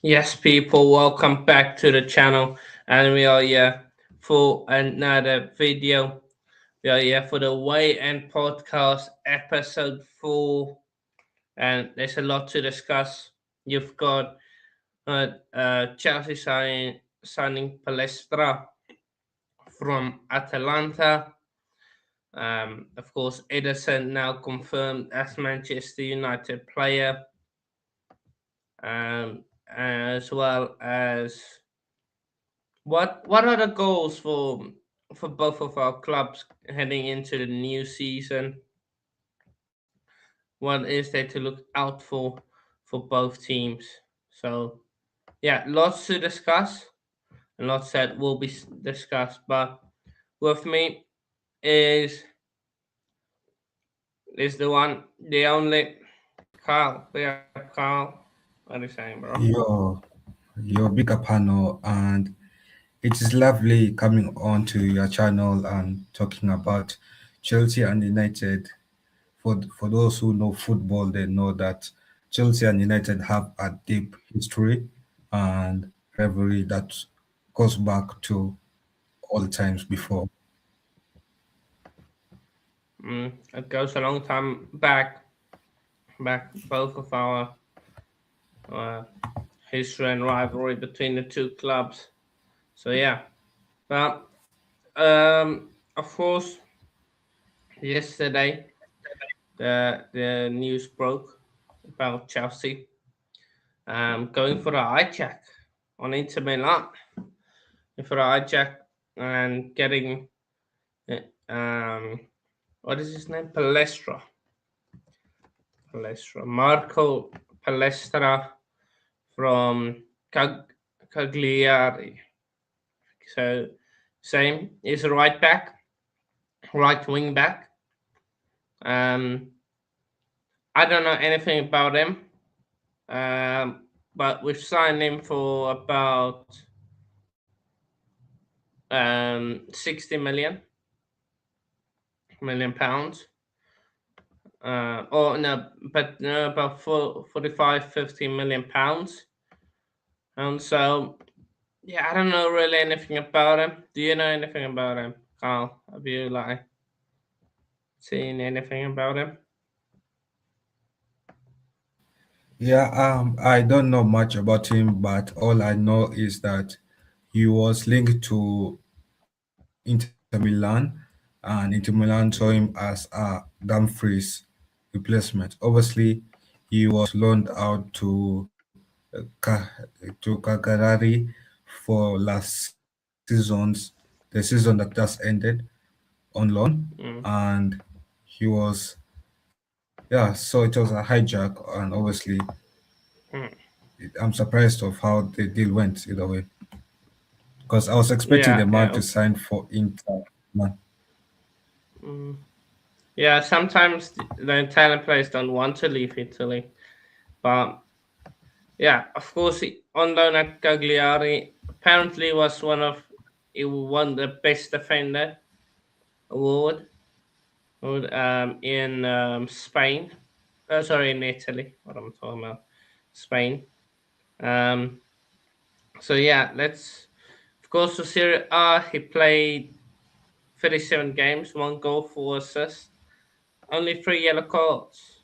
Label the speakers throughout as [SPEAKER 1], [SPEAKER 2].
[SPEAKER 1] Yes, people, welcome back to the channel, and we are here for another video. We are here for the Way and Podcast episode 4, and there's a lot to discuss. You've got Chelsea signing Palestra from Atalanta. Of course, Ederson now confirmed as Manchester United player, as well as what are the goals for both of our clubs heading into the new season? What is there to look out for both teams? So yeah, lots to discuss and lots that will be discussed. But with me is the one, the only Carl. We have Carl. What are you saying, bro?
[SPEAKER 2] Your your bigger panel, and it is lovely coming on to your channel and talking about Chelsea and United. For those who know football, they know that Chelsea and United have a deep history and rivalry that goes back to all times before.
[SPEAKER 1] It goes a long time back both of our uh, history and rivalry between the two clubs. So yeah, but of course, yesterday the news broke about Chelsea going for the hijack on Inter Milan, for the hijack and getting what is his name, Marco Palestra from Cagliari. So same is a right back, right wing back. Um, I don't know anything about him, but we've signed him for about 60 million pounds. Or no, but no, about 45, 50 million pounds. And so, yeah, I don't know really anything about him. Do you know anything about him, Carl? Have you seen anything about him?
[SPEAKER 2] Yeah, I don't know much about him, but all I know is that he was linked to Inter Milan, and Inter Milan saw him as a Dumfries replacement. Obviously, he was loaned out to Cagliari for last season's the season that just ended on loan,
[SPEAKER 1] Mm.
[SPEAKER 2] and he was yeah. So it was a hijack, and obviously,
[SPEAKER 1] Mm.
[SPEAKER 2] I'm surprised of how the deal went either way because I was expecting the
[SPEAKER 1] Yeah,
[SPEAKER 2] man
[SPEAKER 1] yeah.
[SPEAKER 2] to sign for Inter. Man.
[SPEAKER 1] Mm. Yeah, sometimes the Italian players don't want to leave Italy. But yeah, of course, on loan at Cagliari, apparently he won the best defender award in Spain. Sorry, in Italy. What I'm talking about, Spain. Um, so yeah, let's of course to Serie A. He played 37 games, 1 goal, 4 assists, only 3 yellow cards.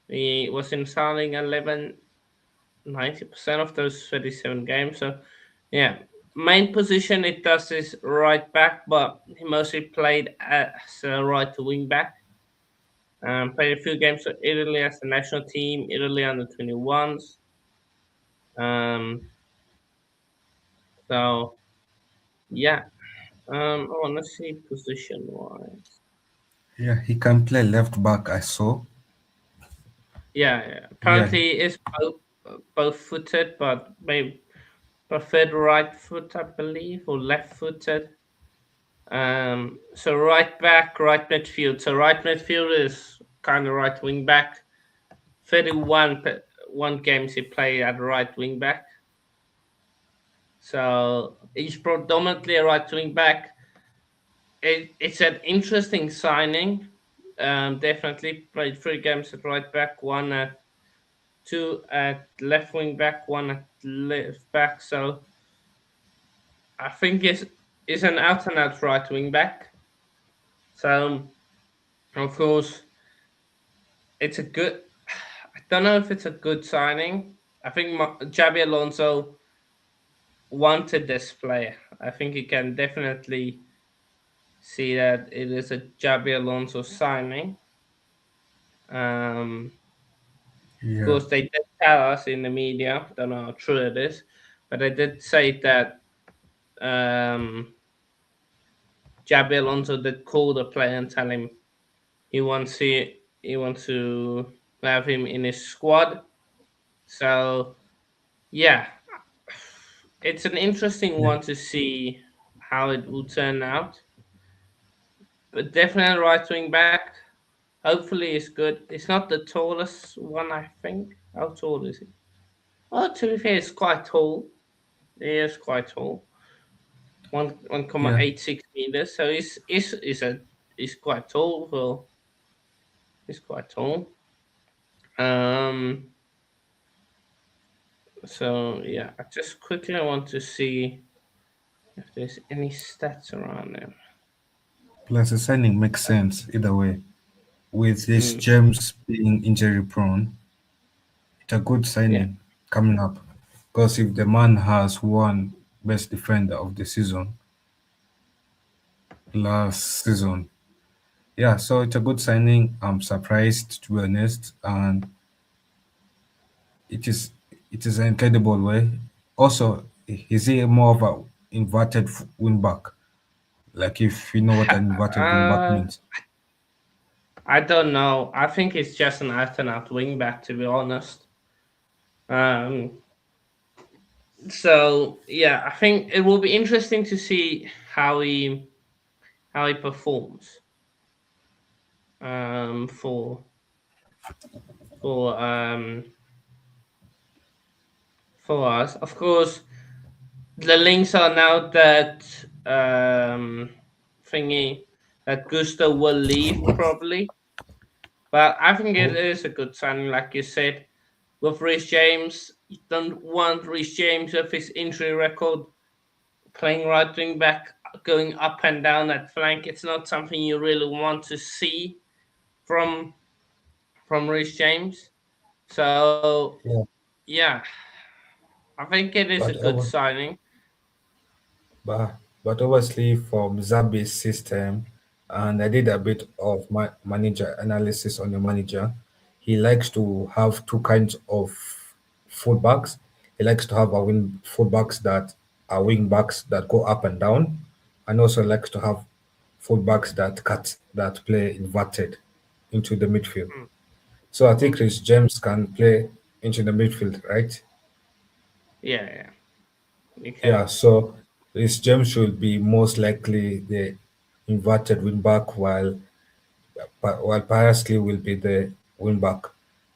[SPEAKER 1] He was in starting 11 90% of those 37 games. So, yeah, main position it does is right back, but he mostly played as a right wing back. Played a few games for Italy as the national team, Italy under 21s. Um, so, yeah, I want to see position wise.
[SPEAKER 2] Yeah, he can play left back. I saw.
[SPEAKER 1] Yeah.
[SPEAKER 2] Yeah,
[SPEAKER 1] Apparently, he is both footed, but maybe preferred right foot, I believe, or left footed. So right back, right midfield. So right midfield is kind of right wing back. 31 games he played at right wing back. So he's predominantly a right wing back. It's an interesting signing. Definitely played 3 games at right back, one at two at left wing back, one at left back. So I think it's an out and out right wing back. So of course it's a good. I don't know if it's a good signing. I think Javi Alonso wanted this player. I think you can definitely see that it is a Javi Alonso signing. Of
[SPEAKER 2] Yeah,
[SPEAKER 1] course, they did tell us in the media. Don't know how true it is, but they did say that Javi Alonso did call the player and tell him he wants to have him in his squad. So yeah, it's an interesting
[SPEAKER 2] yeah,
[SPEAKER 1] one to see how it will turn out. But definitely right wing back. Hopefully, it's good. It's not the tallest one, I think. How tall is he? Oh, to be fair, it's quite tall. He is quite tall. One comma
[SPEAKER 2] yeah.
[SPEAKER 1] 86 meters. So he's quite tall. Well, he's quite tall. Um. So yeah, I just quickly want to see if there's any stats around him.
[SPEAKER 2] Plus, the signing makes sense either way. With his
[SPEAKER 1] Mm,
[SPEAKER 2] James being injury prone, it's a good
[SPEAKER 1] yeah.
[SPEAKER 2] signing coming up. Because if the man has won best defender of the season last season, yeah, so it's a good signing. I'm surprised to be honest, and it is it is an incredible way. Also, is he more of a inverted wing back? Like if you know what an inverted wing back
[SPEAKER 1] Uh,
[SPEAKER 2] means.
[SPEAKER 1] I don't know. I think it's just an out and out wing back, to be honest. Um, so yeah, I think it will be interesting to see how he performs um, for for um, for us. Of course, the links are now that thingy that Gusto will leave probably, but I think it
[SPEAKER 2] Oh,
[SPEAKER 1] is a good signing, like you said. With Reece James, you don't want Reece James with his injury record playing right wing back, going up and down that flank. It's not something you really want to see from Reece James. So
[SPEAKER 2] yeah,
[SPEAKER 1] yeah, I think it is a
[SPEAKER 2] but
[SPEAKER 1] good
[SPEAKER 2] over,
[SPEAKER 1] signing.
[SPEAKER 2] but obviously from Zabi's system, and I did a bit of my manager analysis on the manager. He likes to have two kinds of fullbacks. He likes to have a wing fullbacks that are wing backs that go up and down, and also likes to have fullbacks that play inverted into the midfield.
[SPEAKER 1] Mm,
[SPEAKER 2] So I think
[SPEAKER 1] mm.
[SPEAKER 2] Chris James can play into the midfield, right?
[SPEAKER 1] Yeah, yeah, you
[SPEAKER 2] Yeah,
[SPEAKER 1] can.
[SPEAKER 2] so Chris James should be most likely the inverted wing back, while Parsley will be the wing back.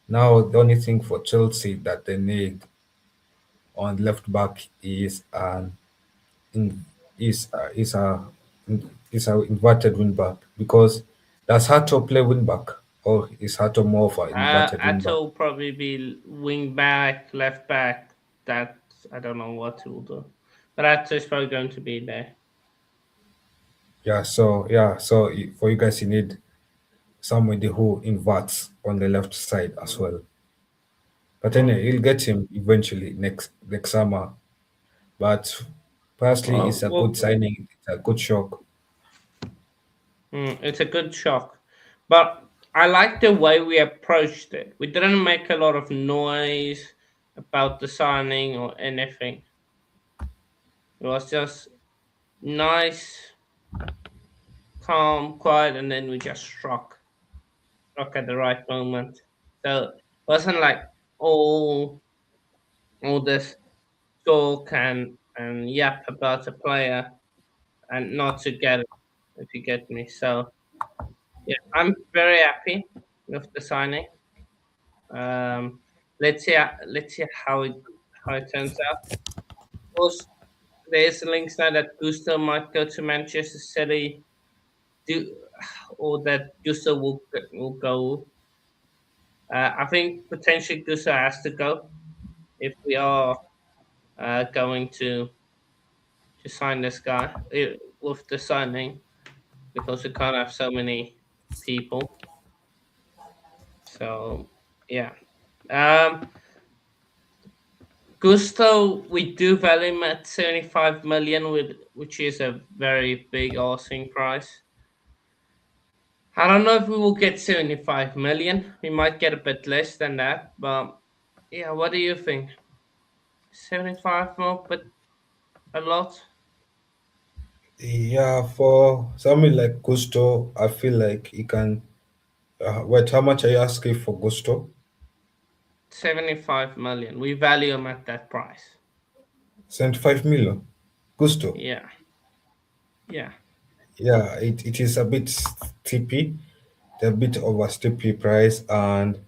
[SPEAKER 2] Now the only thing for Chelsea that they need on left back is an in, is a is a inverted wing back because does Hato play wing back or is Hato more of an inverted wing back?
[SPEAKER 1] Ato probably be wing back, left back. That I don't know what he will do, but Ato is probably going to be there.
[SPEAKER 2] So for you guys, you need somebody who inverts on the left side as
[SPEAKER 1] Mm,
[SPEAKER 2] well. But
[SPEAKER 1] mm.
[SPEAKER 2] anyway, you'll get him eventually next summer. But Parsley is a good
[SPEAKER 1] Well,
[SPEAKER 2] signing. It's a good shock.
[SPEAKER 1] it's a good shock, but I like the way we approached it. We didn't make a lot of noise about the signing or anything. It was just nice, calm, quiet, and then we just struck at the right moment. So it wasn't like all all this talk and yap about a player and not to get it, if you get me. So yeah, I'm very happy with the signing. Um, let's see how it turns out. Of course, there's links now that Gusto might go to Manchester City, do or that Gusto will go. I think potentially Gusto has to go if we are going to sign this guy with the signing, because we can't have so many people. So yeah, Gusto, we do value him at 75 million, which is a very big asking price. I don't know if we will get 75 million. We might get a bit less than that, but yeah, what do you think? 75 more, but a lot?
[SPEAKER 2] Yeah, for something like Gusto, I feel like he can. Wait, how much are you asking for Gusto?
[SPEAKER 1] 75 million. We value him at that price.
[SPEAKER 2] 75 million. Gusto.
[SPEAKER 1] Yeah, yeah.
[SPEAKER 2] Yeah, it is a bit steepy, a bit of a steepy price, and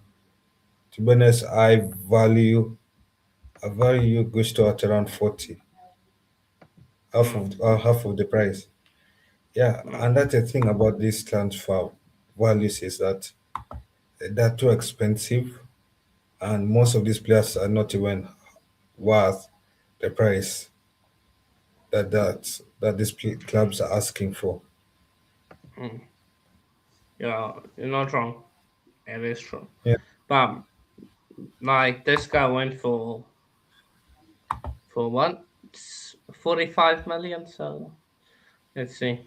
[SPEAKER 2] to be honest, I value Gusto at around 40,
[SPEAKER 1] Mm,
[SPEAKER 2] half of the price. Yeah,
[SPEAKER 1] mm,
[SPEAKER 2] and that's the thing about these transfer values is that they're too expensive, and most of these players are not even worth the price that these clubs are asking for.
[SPEAKER 1] mm. Yeah, you're not wrong. It is true.
[SPEAKER 2] Yeah,
[SPEAKER 1] But like this guy went for what? 45 million. So let's see.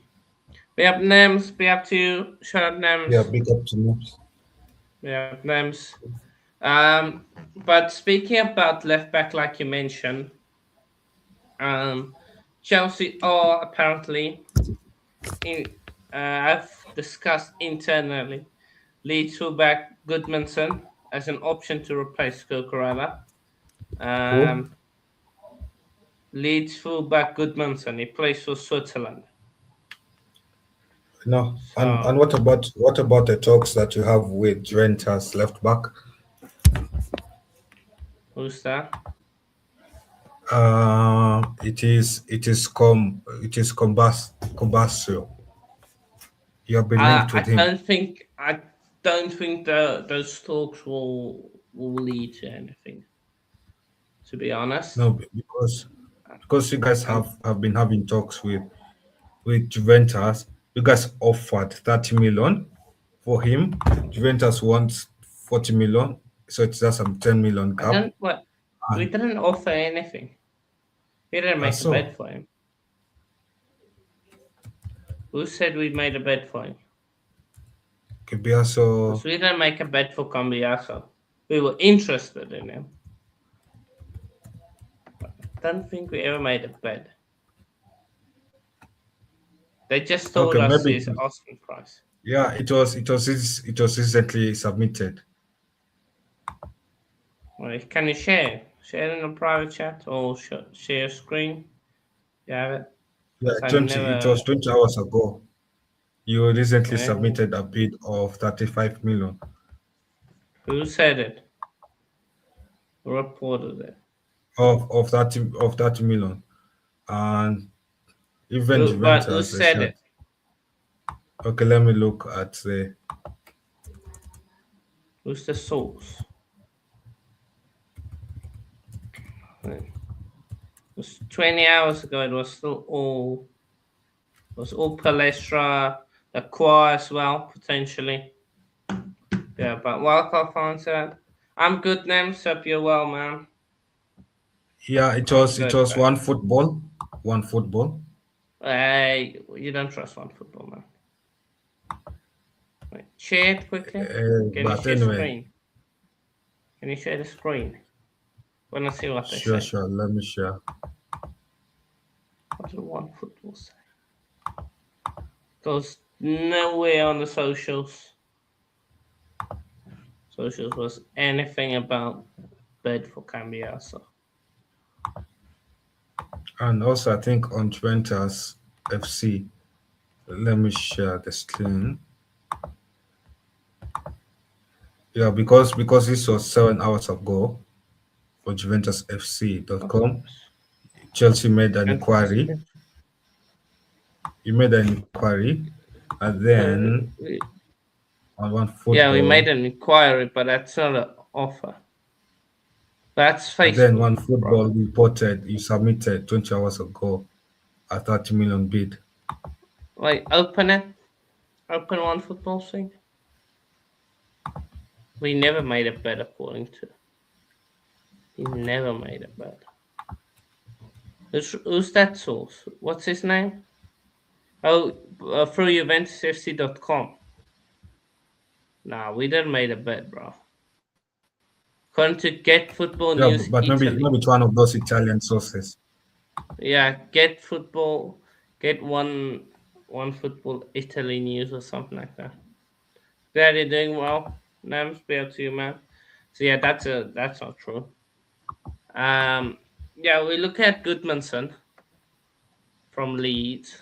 [SPEAKER 1] We have names. We have to shut up
[SPEAKER 2] yeah,
[SPEAKER 1] names.
[SPEAKER 2] big up to Mops.
[SPEAKER 1] We have names. But speaking about left back, like you mentioned, um, Chelsea are apparently in. I've discussed internally Leeds fullback Goodmanson as an option to replace Cucurella.
[SPEAKER 2] Who?
[SPEAKER 1] Um, Leeds fullback Goodmanson, he plays for Switzerland.
[SPEAKER 2] No, and
[SPEAKER 1] So
[SPEAKER 2] what about the talks that you have with Juventus left back?
[SPEAKER 1] who's that?
[SPEAKER 2] It is Combasio. You have been linked with him.
[SPEAKER 1] I don't think those talks will lead to anything. To be honest,
[SPEAKER 2] No, because you guys
[SPEAKER 1] and
[SPEAKER 2] have been having talks with Juventus. You guys offered 30 million for him. Juventus wants 40 million, so it's just some 10 million
[SPEAKER 1] I
[SPEAKER 2] gap.
[SPEAKER 1] don't what we
[SPEAKER 2] And
[SPEAKER 1] didn't offer anything. We didn't make a
[SPEAKER 2] so
[SPEAKER 1] bet for him. Who said we made a bet for him?
[SPEAKER 2] Kibiaso,
[SPEAKER 1] Because we didn't make a bet for Cambiaso. We were interested in him. Don't think we ever made a bet. They just told
[SPEAKER 2] okay,
[SPEAKER 1] us
[SPEAKER 2] maybe
[SPEAKER 1] his asking price.
[SPEAKER 2] yeah, it was recently submitted.
[SPEAKER 1] Well, can you share? Share in a private chat or share screen? You have it?
[SPEAKER 2] Yeah,
[SPEAKER 1] Because I
[SPEAKER 2] 20 it
[SPEAKER 1] never.
[SPEAKER 2] was 20 hours ago. You recently
[SPEAKER 1] eh,
[SPEAKER 2] submitted a bid of 35 million
[SPEAKER 1] Who said it? Who reported it?
[SPEAKER 2] of 30 million. And even
[SPEAKER 1] But who
[SPEAKER 2] Juventus they
[SPEAKER 1] said
[SPEAKER 2] said,
[SPEAKER 1] it?
[SPEAKER 2] okay, let me look at the
[SPEAKER 1] Who's the source? It was 20 hours ago. It was still all. It was all Palestra, the choir as well, potentially. Yeah, but welcome, Fonsa. I'm good, Names. Hope you're well, man.
[SPEAKER 2] yeah,
[SPEAKER 1] I'm
[SPEAKER 2] it
[SPEAKER 1] good,
[SPEAKER 2] was
[SPEAKER 1] but
[SPEAKER 2] one football.
[SPEAKER 1] hey, you don't trust one football, man. Wait, share it quickly. Can you
[SPEAKER 2] But
[SPEAKER 1] share
[SPEAKER 2] anyway,
[SPEAKER 1] screen? Can you share the screen? Wanna see what they
[SPEAKER 2] sure,
[SPEAKER 1] say?
[SPEAKER 2] sure. Let me share.
[SPEAKER 1] What did one football say? Goes nowhere on the socials. Socials was anything about bed for Cambiaso.
[SPEAKER 2] And also, I think on Juventus FC, let me share the screen. Yeah, because this was 7 hours ago for Juventus
[SPEAKER 1] Of
[SPEAKER 2] FC.com.
[SPEAKER 1] course.
[SPEAKER 2] Chelsea made an
[SPEAKER 1] And just
[SPEAKER 2] inquiry. You made an inquiry, and then
[SPEAKER 1] wait.
[SPEAKER 2] on one
[SPEAKER 1] Yeah, we made
[SPEAKER 2] football.
[SPEAKER 1] an inquiry, but that's not an offer. That's
[SPEAKER 2] And then
[SPEAKER 1] Facebook,
[SPEAKER 2] one
[SPEAKER 1] bro.
[SPEAKER 2] football reported you submitted 20 hours ago a 30 million bid.
[SPEAKER 1] Wait, open it. Open one football thing. We never made a bet according to. We never made a bet. Who's that source? What's his name? Oh, through JuventusFC.com. Nah, we didn't make a bet, bro. According to Get Football
[SPEAKER 2] Yeah,
[SPEAKER 1] News
[SPEAKER 2] but
[SPEAKER 1] Italy.
[SPEAKER 2] maybe it's one of those Italian sources.
[SPEAKER 1] Yeah, Get Football, Get one Football Italy News or something like that. Glad you're doing well. Nams, be up to you, man. So yeah, that's not true. Yeah, we look at Goodmanson from Leeds.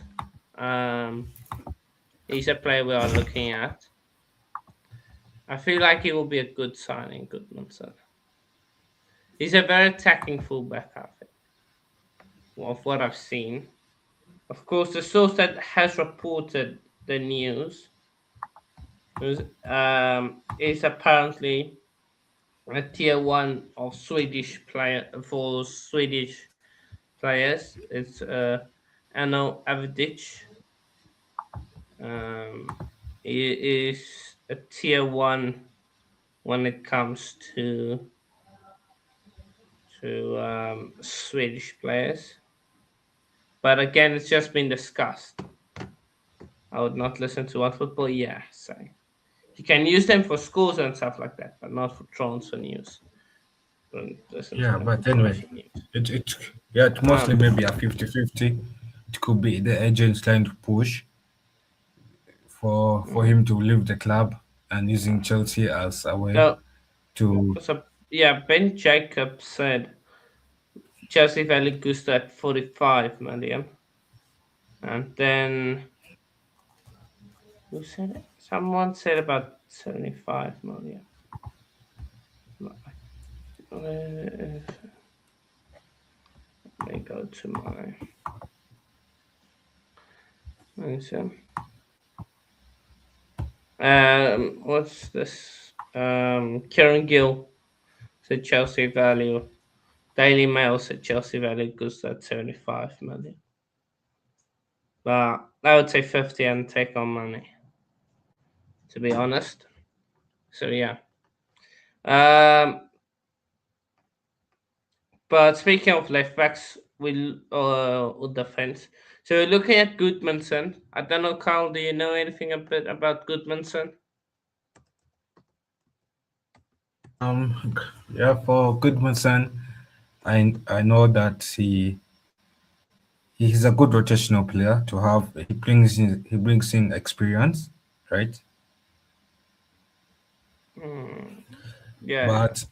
[SPEAKER 1] He's a player we are looking at. I feel like he will be a good signing, Goodmanson. He's a very attacking fullback, I think, of what I've seen. Of course, the source that has reported the news is apparently a tier one of Swedish player for Swedish players. It's Anno Avdic. He is a tier one when it comes to Swedish players. But again, it's just been discussed. I would not listen to what football. Yeah, so you can use them for schools and stuff like that, but not for transfer news. Don't listen to
[SPEAKER 2] Yeah,
[SPEAKER 1] them for
[SPEAKER 2] but anyway,
[SPEAKER 1] transfer news.
[SPEAKER 2] it mostly maybe a 50-50. It could be the agents trying to push for
[SPEAKER 1] Mm.
[SPEAKER 2] him to leave the club and using Chelsea as a way
[SPEAKER 1] No,
[SPEAKER 2] to.
[SPEAKER 1] so yeah, Ben Jacobs said Chelsea value Gusto at 45 million, and then who said it? Someone said about 75 million. Let me go to my. What's this? Kieran Gill said Chelsea value. Daily Mail said Chelsea value Gusto at 75 million. But I would say 50 and take on money, to be honest. So yeah. But speaking of left backs, with defense. So we're looking at Goodmanson. I don't know, Carl. Do you know anything a bit about Goodmanson?
[SPEAKER 2] Yeah, for Goodmanson, I know that he's a good rotational player to have. He brings in experience, right?
[SPEAKER 1] Yeah.
[SPEAKER 2] But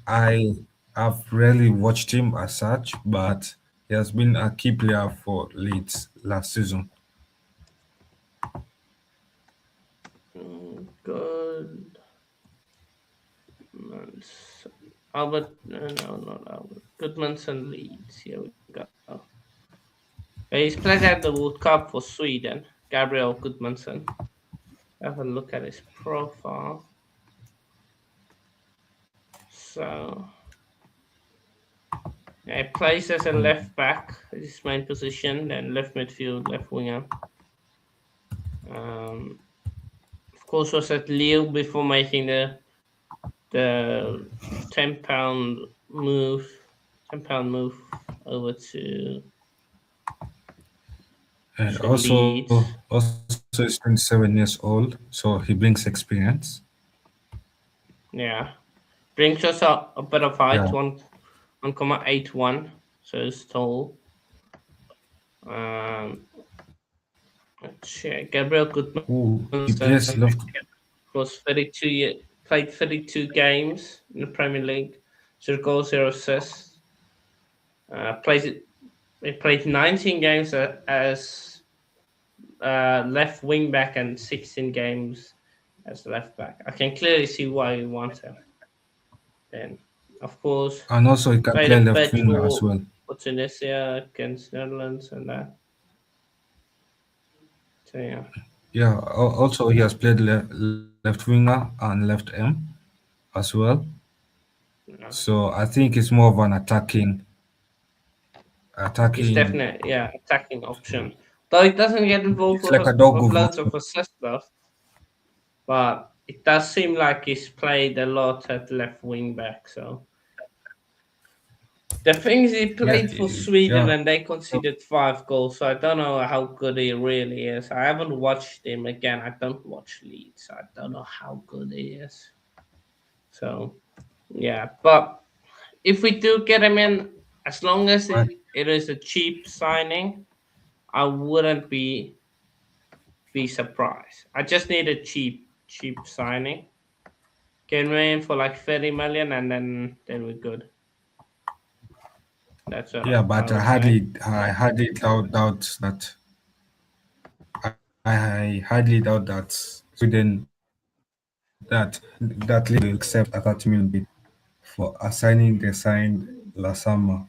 [SPEAKER 2] I have rarely watched him as such, but he has been a key player for Leeds last season.
[SPEAKER 1] Good. Albert, no, not Albert. Goodmanson Leeds. Here we go. He's played at the World Cup for Sweden. Gabriel Goodmanson. Have a look at his profile. So, yeah, he plays as a left back, his main position, then left midfield, left winger. Of course, was at Lille before making the £10 move, over to
[SPEAKER 2] And
[SPEAKER 1] Leeds.
[SPEAKER 2] also he's 27 years old, so he brings experience.
[SPEAKER 1] Yeah, brings us a bit of height,
[SPEAKER 2] Yeah.
[SPEAKER 1] 1.81, so it's tall. Let's check. Gabriel Goodman
[SPEAKER 2] Ooh, he plays left.
[SPEAKER 1] was played 32 games in the Premier League, 0 goals, 0 assists. He played 19 games as left wing back and 16 games as left back. I can clearly see why you want him. Then, of course,
[SPEAKER 2] And also he can
[SPEAKER 1] played
[SPEAKER 2] play
[SPEAKER 1] a
[SPEAKER 2] left
[SPEAKER 1] bit
[SPEAKER 2] winger as well.
[SPEAKER 1] for Tunisia against Netherlands and that. So yeah.
[SPEAKER 2] Yeah, also he has played left left winger and left M as well.
[SPEAKER 1] Yeah.
[SPEAKER 2] So I think it's more of an
[SPEAKER 1] He's
[SPEAKER 2] attacking.
[SPEAKER 1] definitely attacking option. Though it doesn't get involved
[SPEAKER 2] It's like a dog
[SPEAKER 1] with
[SPEAKER 2] with
[SPEAKER 1] loads of
[SPEAKER 2] one.
[SPEAKER 1] assist stuff, but it does seem like he's played a lot at left wing back. So the thing is, he
[SPEAKER 2] Yeah,
[SPEAKER 1] played for Sweden
[SPEAKER 2] yeah,
[SPEAKER 1] and they conceded 5 goals. So I don't know how good he really is. I haven't watched him again. I don't watch Leeds. So I don't know how good he is. So yeah, but if we do get him in, as long as
[SPEAKER 2] right.
[SPEAKER 1] it is a cheap signing, I wouldn't be surprised. I just need a cheap signing. Get me in for like 30 million, and then we're good. That's
[SPEAKER 2] Yeah,
[SPEAKER 1] what I
[SPEAKER 2] but
[SPEAKER 1] would say.
[SPEAKER 2] I hardly doubt that I hardly doubt that Sweden that league will accept a 30 million bid for a signing they signed last summer.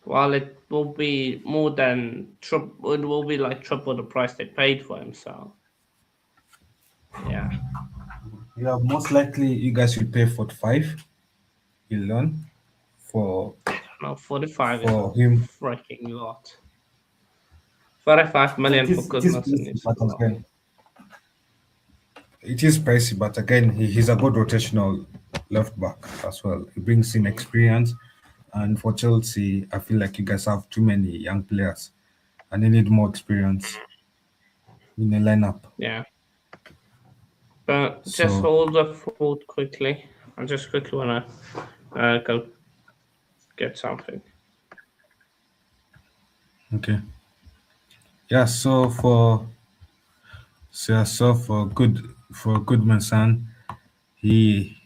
[SPEAKER 1] While it will be more than triple, it will be like triple the price they paid for him. So yeah,
[SPEAKER 2] Yeah, most likely you guys will pay 45 million for
[SPEAKER 1] no, 45 is a
[SPEAKER 2] for him.
[SPEAKER 1] freaking lot. 45
[SPEAKER 2] Yeah,
[SPEAKER 1] million for
[SPEAKER 2] it is
[SPEAKER 1] goodness and
[SPEAKER 2] pricey,
[SPEAKER 1] it's
[SPEAKER 2] but
[SPEAKER 1] a lot.
[SPEAKER 2] again, it is pricey, but again, he's a good rotational left back as well. He brings in
[SPEAKER 1] Mm,
[SPEAKER 2] experience, and for Chelsea, I feel like you guys have too many young players, and they need more experience in the lineup.
[SPEAKER 1] yeah, but just
[SPEAKER 2] So
[SPEAKER 1] hold the thought quickly. I just quickly wanna go get something.
[SPEAKER 2] okay, yeah. So for Goodman Son, he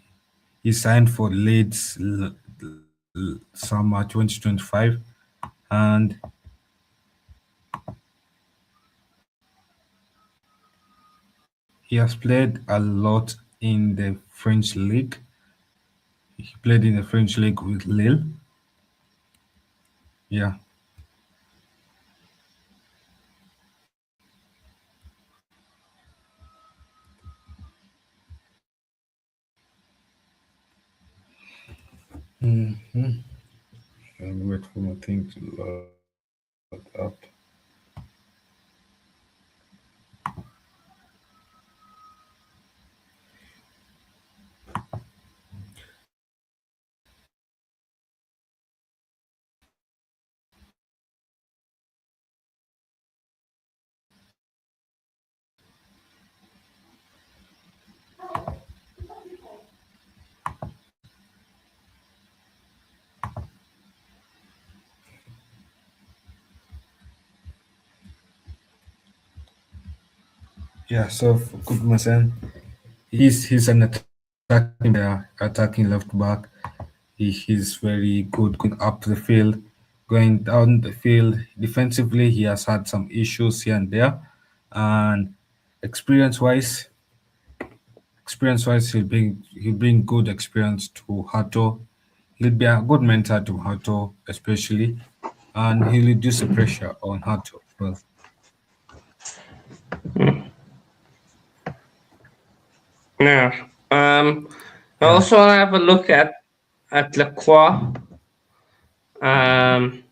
[SPEAKER 2] he signed for Leeds summer 2025, and he has played a lot in the French league. He played in the French league with Lille. Yeah. Mhm. And wait for my thing to load up. Yeah. So for Goodmanson, he's an attacking player, attacking left back. He's very good going up the field, going down the field. Defensively, he has had some issues here and there, and experience wise, he'll bring good experience to Hato. He'll be a good mentor to Hato, especially, and he'll reduce the pressure on Hato as well.
[SPEAKER 1] Yeah. I
[SPEAKER 2] Yeah,
[SPEAKER 1] also want to have a look at Lacroix, um,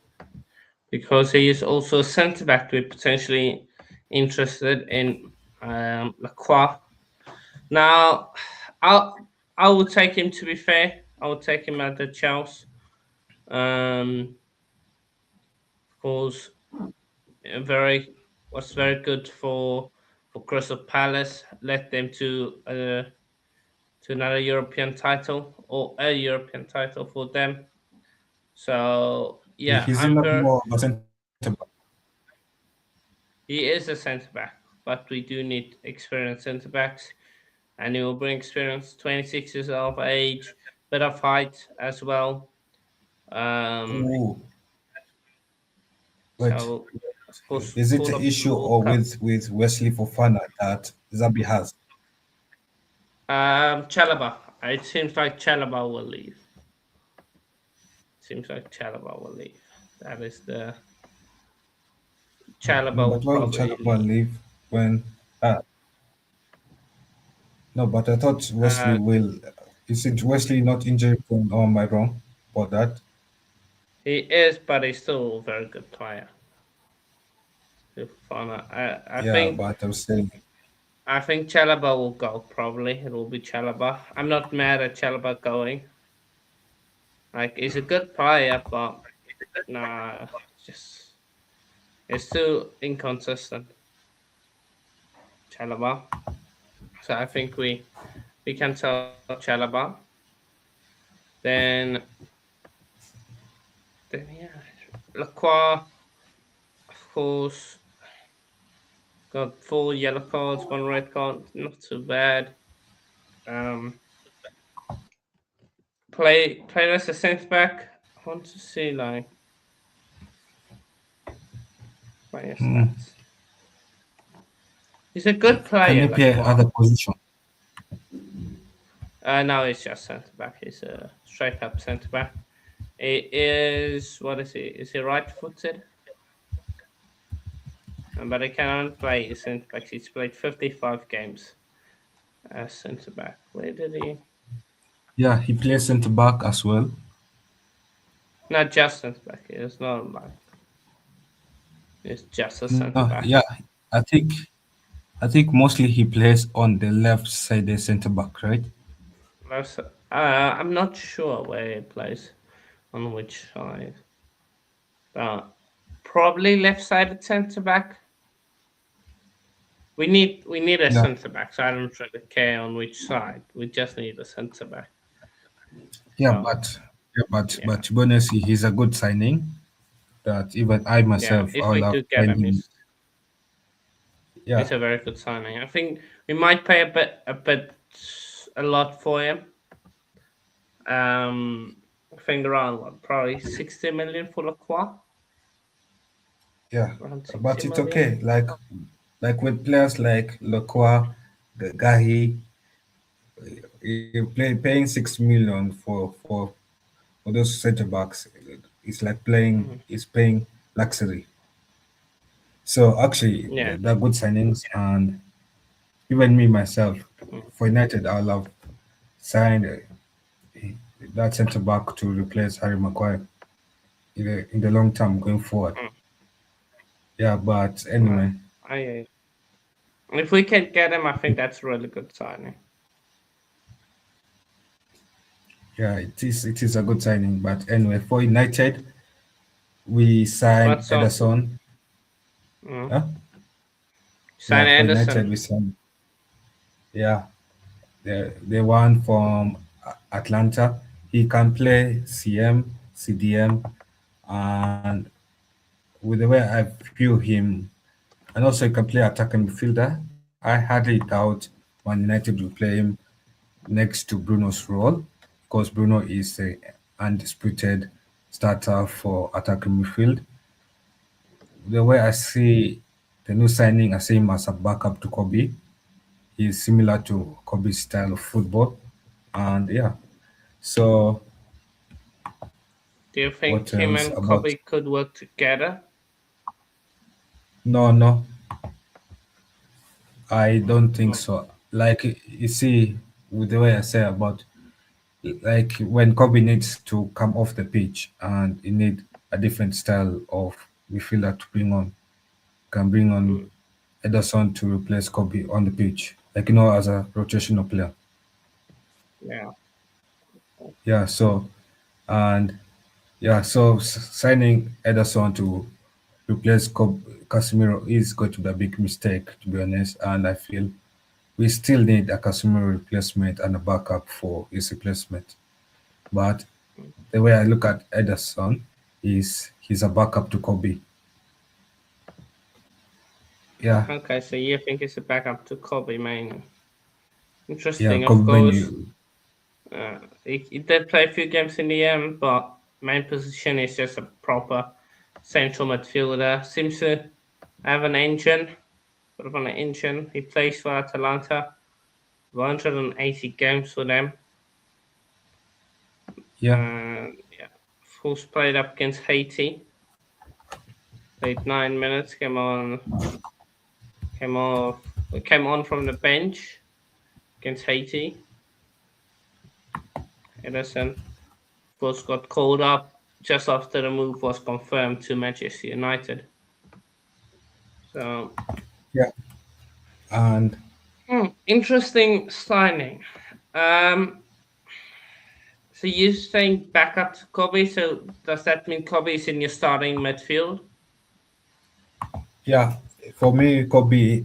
[SPEAKER 1] because he is also a centre back. We're potentially interested in Lacroix. Now, I I would take him. To be fair, I would take him at the Chelsea. Of course, very was very good for Crystal Palace. Led them to another European title or a European title for them. So yeah,
[SPEAKER 2] he's not more of a centre back.
[SPEAKER 1] he is a centre back, but we do need experienced centre backs, and he will bring experience. 26 years of age, bit of height as well. Um,
[SPEAKER 2] Ooh, wait.
[SPEAKER 1] so of course,
[SPEAKER 2] Is it
[SPEAKER 1] for
[SPEAKER 2] the
[SPEAKER 1] the
[SPEAKER 2] issue
[SPEAKER 1] World
[SPEAKER 2] or
[SPEAKER 1] Cup,
[SPEAKER 2] with Wesley Fofana that Zabi has?
[SPEAKER 1] Chalaba. It seems like Chalaba will leave. Seems like Chalaba will leave. That is the Chalaba
[SPEAKER 2] No,
[SPEAKER 1] will
[SPEAKER 2] but why would
[SPEAKER 1] probably
[SPEAKER 2] Chalaba
[SPEAKER 1] leave.
[SPEAKER 2] leave when? Uh, No, but I thought Wesley will. Isn't Wesley not injury prone, or am I wrong about that?
[SPEAKER 1] He is, but he's still a very good player. I
[SPEAKER 2] Yeah,
[SPEAKER 1] think
[SPEAKER 2] but I'm saying,
[SPEAKER 1] Chalaba will go. Probably it will be Chalaba. I'm not mad at Chalaba going. Like he's a good player, but nah, just it's too inconsistent. Chalaba. So I think we can sell Chalaba. Then yeah, Lacroix, of course, got 4 yellow cards, 1 red card. Not too bad. Um, play as a centre back. I want to see like player stats. He's a good
[SPEAKER 2] can
[SPEAKER 1] player,
[SPEAKER 2] he play
[SPEAKER 1] Lacroix.
[SPEAKER 2] other position?
[SPEAKER 1] No, he's just centre back. He's a straight up centre back. He is what is he? Is he right footed? But he cannot play centre back. He's played 55 games as centre back. Where did he?
[SPEAKER 2] Yeah, he plays centre back as well.
[SPEAKER 1] Not just centre back. It's not like it's just a centre
[SPEAKER 2] No,
[SPEAKER 1] back.
[SPEAKER 2] yeah, I think I think mostly he plays on the left side, the centre back, right?
[SPEAKER 1] I'm not sure where he plays on which side. Probably left-sided centre back. We need a
[SPEAKER 2] Yeah,
[SPEAKER 1] centre back, so I don't really care on which side. We just need a centre back.
[SPEAKER 2] yeah,
[SPEAKER 1] So
[SPEAKER 2] but
[SPEAKER 1] yeah,
[SPEAKER 2] to be honest, he's a good signing. That even I
[SPEAKER 1] yeah.
[SPEAKER 2] myself,
[SPEAKER 1] If
[SPEAKER 2] I
[SPEAKER 1] we
[SPEAKER 2] love
[SPEAKER 1] do get him,
[SPEAKER 2] finding. Yeah,
[SPEAKER 1] it's a very good signing. I think we might pay a lot for him. I think around probably 60 million for Lacroix.
[SPEAKER 2] yeah,
[SPEAKER 1] Around 60
[SPEAKER 2] but it's
[SPEAKER 1] million.
[SPEAKER 2] okay. Like with players like Lokwa, Gahi, you paying 6 million for those centre backs. It's like playing.
[SPEAKER 1] Mhm.
[SPEAKER 2] It's paying luxury. So actually,
[SPEAKER 1] Yeah.
[SPEAKER 2] they're good signings, and even me myself,
[SPEAKER 1] Mm.
[SPEAKER 2] for United, I'll have signed that centre back to replace Harry Maguire in the long term going forward.
[SPEAKER 1] Mm.
[SPEAKER 2] Yeah, but
[SPEAKER 1] Uh,
[SPEAKER 2] anyway,
[SPEAKER 1] if we can get him, I think that's a really good signing.
[SPEAKER 2] yeah, it is a good signing. But anyway, for United, we signed
[SPEAKER 1] What's up?
[SPEAKER 2] Ederson.
[SPEAKER 1] Mm.
[SPEAKER 2] Huh?
[SPEAKER 1] Sign
[SPEAKER 2] Yeah, for United,
[SPEAKER 1] Anderson.
[SPEAKER 2] we signed. Yeah, the one from Atlanta. He can play CM, CDM, and with the way I view him, and also he can play attacking midfielder. I hardly doubt Man United will play him next to Bruno's role because Bruno is a undisputed starter for attacking midfield. The way I see the new signing, I see him as a backup to Kobe. He's similar to Kobe's style of football, and yeah. So
[SPEAKER 1] Do you think
[SPEAKER 2] what
[SPEAKER 1] him
[SPEAKER 2] else
[SPEAKER 1] and
[SPEAKER 2] about?
[SPEAKER 1] Kobe could work together?
[SPEAKER 2] No, no, I don't think
[SPEAKER 1] Mm.
[SPEAKER 2] so. Like you see, with the way I say about like when Kobe needs to come off the pitch and he need a different style of midfielder to bring on, can bring on
[SPEAKER 1] Mm.
[SPEAKER 2] Ederson to replace Kobe on the pitch, like as a rotational player.
[SPEAKER 1] Yeah.
[SPEAKER 2] Yeah. So and yeah, so signing Ederson to replace Casemiro is going to be a big mistake, to be honest. And I feel we still need a Casemiro replacement and a backup for his replacement. But
[SPEAKER 1] Mm.
[SPEAKER 2] the way I look at Ederson is he's a backup to Kobe. Yeah,
[SPEAKER 1] Okay, so you think it's a backup to Kobe mainly?
[SPEAKER 2] yeah,
[SPEAKER 1] Interesting, of
[SPEAKER 2] Kobe
[SPEAKER 1] course.
[SPEAKER 2] Menu.
[SPEAKER 1] He did play a few games in the end, but main position is just a proper central midfielder. Seems to have an engine, bit of an engine. He plays for Atalanta, 180 games for them.
[SPEAKER 2] Yeah,
[SPEAKER 1] Yeah, Fulls played up against Haiti. Played 9 minutes. Came on from the bench. against Haiti. Ederson, of course, got called up just after the move was confirmed to Manchester United. So,
[SPEAKER 2] Yeah, and
[SPEAKER 1] interesting signing. So you saying back up to Kobe? So does that mean Kobe is in your starting midfield?
[SPEAKER 2] yeah, for me, Kobe,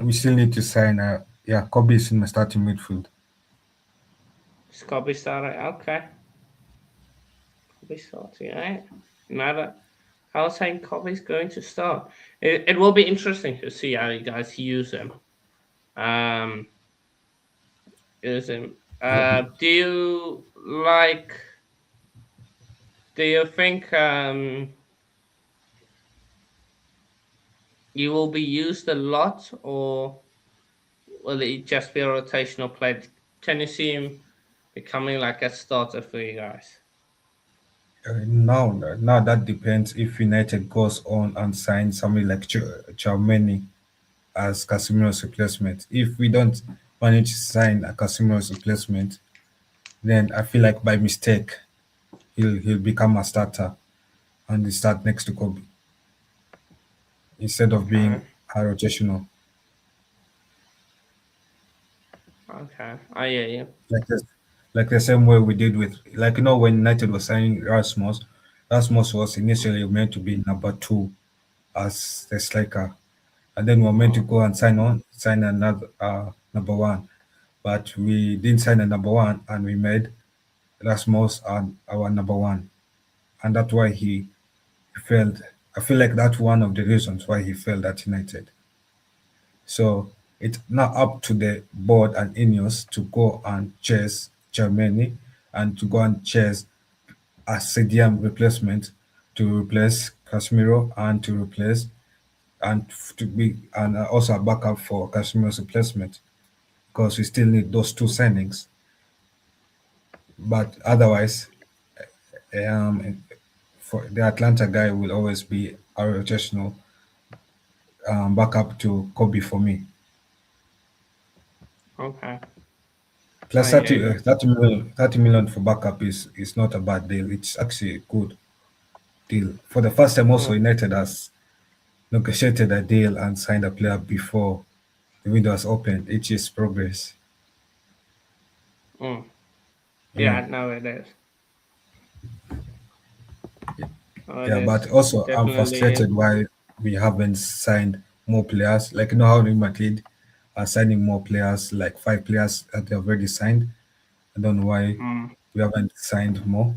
[SPEAKER 2] we still need to sign. Yeah, Kobe is in my starting midfield.
[SPEAKER 1] Is Kobe starting? Okay, Kobe starting. Right? Another. I was saying Kobe's going to start. It will be interesting to see how you guys use him. Um, use him.
[SPEAKER 2] Yeah,
[SPEAKER 1] Do you like? Do you think you will be used a lot, or will it just be a rotational play? Can you see him becoming like a starter for you guys?
[SPEAKER 2] now that depends if United goes on and signs somebody like Chouameni as Casemiro's replacement. If we don't manage to sign a Casemiro's replacement, then I feel like by mistake he'll become a starter and he start next to Kobe instead of
[SPEAKER 1] Okay,
[SPEAKER 2] being a rotational.
[SPEAKER 1] okay, I hear you.
[SPEAKER 2] Like this, like the same way we did with when United was signing Rasmus, Rasmus was initially meant to be number two as the striker, and then we were meant to
[SPEAKER 1] Mm,
[SPEAKER 2] go and sign another number one, but we didn't sign a number one, and we made Rasmus our number one, and that's why he failed. I feel like that's one of the reasons why he failed at United. So it's now up to the board and Ineos to go and chase Germany and to go and chase a CDM replacement to replace Casemiro and to replace and to be and also a backup for Casemiro's replacement because we still need those two signings. But otherwise, for the Atlanta guy will always be a rotational backup to Kobe for me.
[SPEAKER 1] okay,
[SPEAKER 2] Plus
[SPEAKER 1] I hear you.
[SPEAKER 2] 30 million for backup is not a bad deal. It's actually a good deal. For the first time also
[SPEAKER 1] Mm,
[SPEAKER 2] United has negotiated a deal and signed a player before the window has opened. It is progress.
[SPEAKER 1] mm.
[SPEAKER 2] Yeah.
[SPEAKER 1] Yeah, no, it is. No, it
[SPEAKER 2] Yeah, but
[SPEAKER 1] is. It
[SPEAKER 2] also I'm
[SPEAKER 1] definitely is.
[SPEAKER 2] frustrated why we haven't signed more players. Like you know how Real Madrid are signing more players, like five players that they have already signed. I don't know why
[SPEAKER 1] Mm.
[SPEAKER 2] we haven't signed more.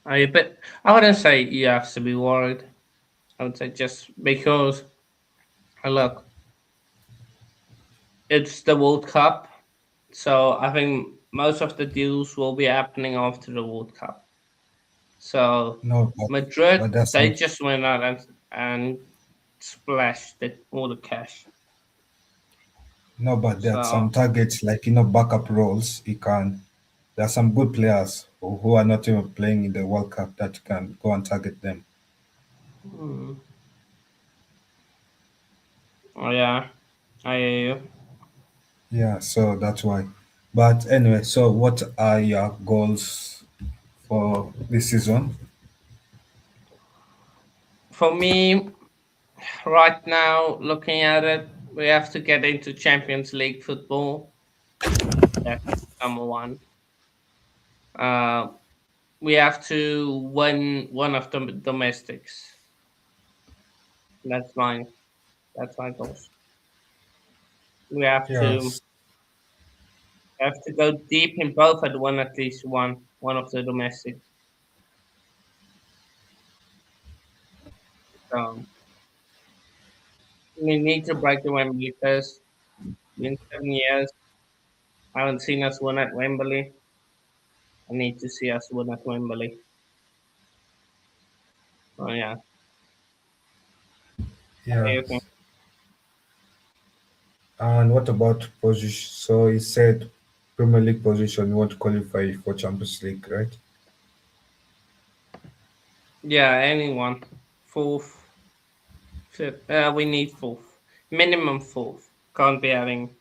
[SPEAKER 1] But I wouldn't say you have to be worried. I would say just because, look, it's the World Cup, so I think most of the deals will be happening after the World Cup. So
[SPEAKER 2] No,
[SPEAKER 1] Madrid,
[SPEAKER 2] but there's
[SPEAKER 1] they
[SPEAKER 2] some
[SPEAKER 1] just went out and splashed all the cash.
[SPEAKER 2] no, but there are some
[SPEAKER 1] So
[SPEAKER 2] targets like backup roles. You can there are some good players who are not even playing in the World Cup that you can go and target them.
[SPEAKER 1] mm, oh yeah, I hear you.
[SPEAKER 2] Yeah, so that's why. But anyway, so what are your goals for this season?
[SPEAKER 1] For me, right now, looking at it, we have to get into Champions League football. That's number one. Uh, we have to win one of the domestics. That's mine. That's my goals. We
[SPEAKER 2] Yes.
[SPEAKER 1] have to go deep in both and win at least one of the domestics. So we need to break the Wembley curse. In 7 years, I haven't seen us win at Wembley. I need to see us win at Wembley. Oh yeah.
[SPEAKER 2] Yeah.
[SPEAKER 1] Okay.
[SPEAKER 2] And what about position? So he said Premier League position you want to qualify for Champions League, right?
[SPEAKER 1] Yeah, anyone. Fourth, fifth. We need fourth. Minimum fourth. Can't be having.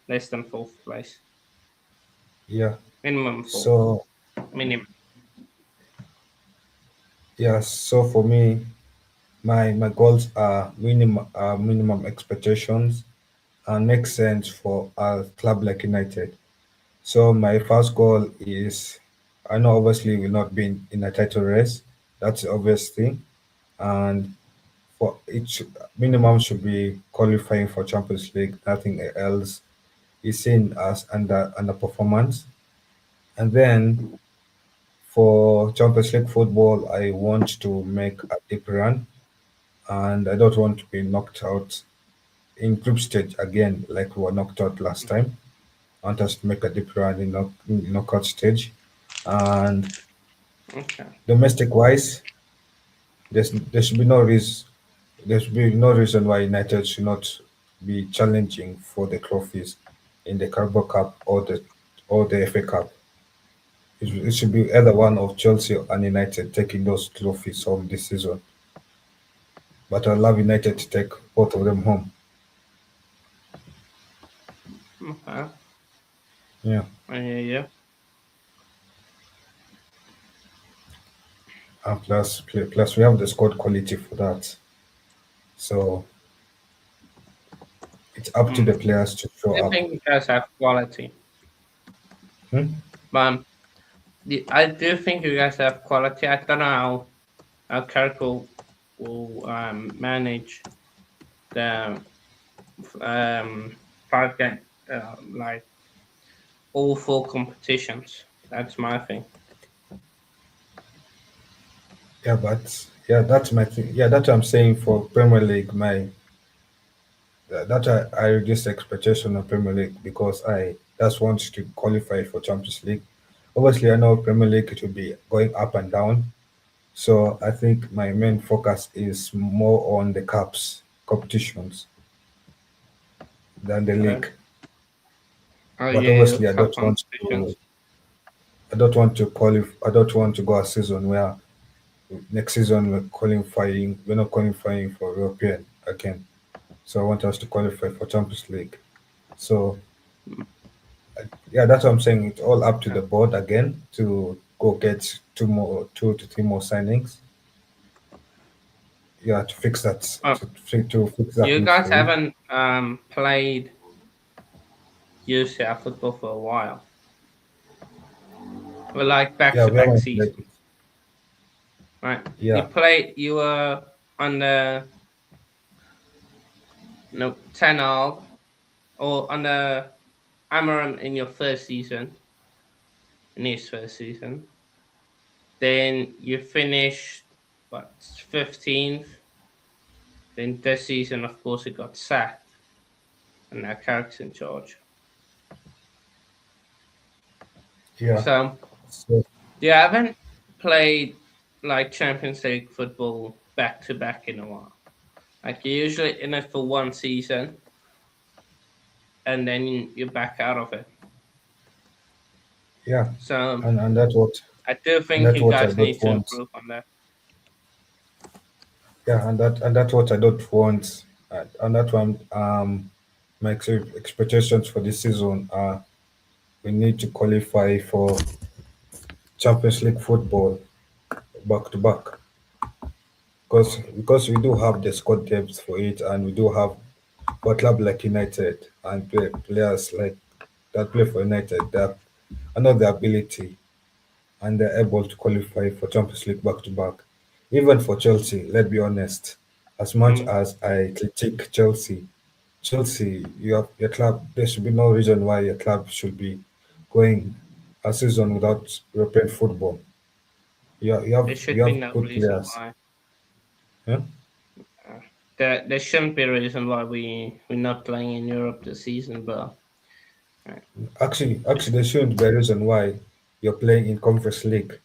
[SPEAKER 1] less than fourth place.
[SPEAKER 2] Yeah.
[SPEAKER 1] Minimum fourth.
[SPEAKER 2] So
[SPEAKER 1] Minimum.
[SPEAKER 2] yeah. So for me, my goals are minimum expectations and make sense for a club like United. So my first goal is, I know obviously we'll not be in a title race. That's the obvious thing. And for each minimum should be qualifying for Champions League. Nothing else is seen as underperformance. And then for Champions League football, I want to make a deep run, and I don't want to be knocked out in group stage again, like we were knocked out last time. I want us to make a deep run in knockout stage. And
[SPEAKER 1] Okay.
[SPEAKER 2] domestic wise, there should be no reason there should be no reason why United should not be challenging for the trophies in the Carabao Cup or the FA Cup. It should be either one of Chelsea and United taking those trophies home this season. But I love United to take both of them home.
[SPEAKER 1] Okay.
[SPEAKER 2] Yeah.
[SPEAKER 1] I hear you.
[SPEAKER 2] And plus we have the squad quality for that. So it's up to the
[SPEAKER 1] Mm.
[SPEAKER 2] players to show
[SPEAKER 1] I
[SPEAKER 2] up.
[SPEAKER 1] think you guys have quality.
[SPEAKER 2] Hmm?
[SPEAKER 1] But I do think you guys have quality. I don't know how Carrick will manage the target like all four competitions. That's my thing.
[SPEAKER 2] Yeah, but yeah, that's my thing. Yeah, that's what I'm saying for Premier League. That I reduce expectation of Premier League because I just want to qualify for Champions League. Obviously, I know Premier League it will be going up and down. So I think my main focus is more on the cups competitions than the
[SPEAKER 1] Okay.
[SPEAKER 2] league.
[SPEAKER 1] Oh
[SPEAKER 2] But
[SPEAKER 1] yeah,
[SPEAKER 2] obviously,
[SPEAKER 1] cup competitions.
[SPEAKER 2] I don't want to go a season where next season we're not qualifying for European again. So I want us to qualify for Champions League. So
[SPEAKER 1] Mm,
[SPEAKER 2] yeah, that's what I'm saying. It's all up to
[SPEAKER 1] okay.
[SPEAKER 2] the board again to go get two to three more signings. Yeah, to fix that
[SPEAKER 1] Oh,
[SPEAKER 2] to fix that
[SPEAKER 1] you guys
[SPEAKER 2] midfield.
[SPEAKER 1] haven't played UCL football for a while. Well, like back
[SPEAKER 2] Yeah,
[SPEAKER 1] to
[SPEAKER 2] we
[SPEAKER 1] back
[SPEAKER 2] haven't played.
[SPEAKER 1] seasons, right? You
[SPEAKER 2] Yeah,
[SPEAKER 1] played. You were on the no Tenal or on the Amaran in your first season, in his first season. Then you finished what 15th. Then this season, of course, it got sacked, and now Carrick's in charge.
[SPEAKER 2] yeah.
[SPEAKER 1] So
[SPEAKER 2] So
[SPEAKER 1] you haven't played like Champions League football back to back in a while. Like you're usually in it for one season, and then you're back out of it.
[SPEAKER 2] yeah,
[SPEAKER 1] So
[SPEAKER 2] and that's what
[SPEAKER 1] I do
[SPEAKER 2] and
[SPEAKER 1] think
[SPEAKER 2] that's
[SPEAKER 1] you
[SPEAKER 2] what I
[SPEAKER 1] guys
[SPEAKER 2] don't
[SPEAKER 1] need to
[SPEAKER 2] want.
[SPEAKER 1] improve on that.
[SPEAKER 2] Yeah, and that's what I don't want. And that's why my expectations for this season are we need to qualify for Champions League football back to back because we do have the squad depth for it, and we do have for a club like United and players like that play for United. I know the ability and they're able to qualify for Champions League back to back. Even for Chelsea, let's be honest, as much
[SPEAKER 1] Mm,
[SPEAKER 2] as I critique Chelsea, your club, there should be no reason why your club should be going a season without European football.
[SPEAKER 1] there
[SPEAKER 2] You
[SPEAKER 1] should be
[SPEAKER 2] have
[SPEAKER 1] no
[SPEAKER 2] good
[SPEAKER 1] reason
[SPEAKER 2] players.
[SPEAKER 1] why.
[SPEAKER 2] Yeah?
[SPEAKER 1] Uh, there shouldn't be a reason why we're not playing in Europe this season, but uh,
[SPEAKER 2] Actually, there shouldn't be a reason why you're playing in Conference League.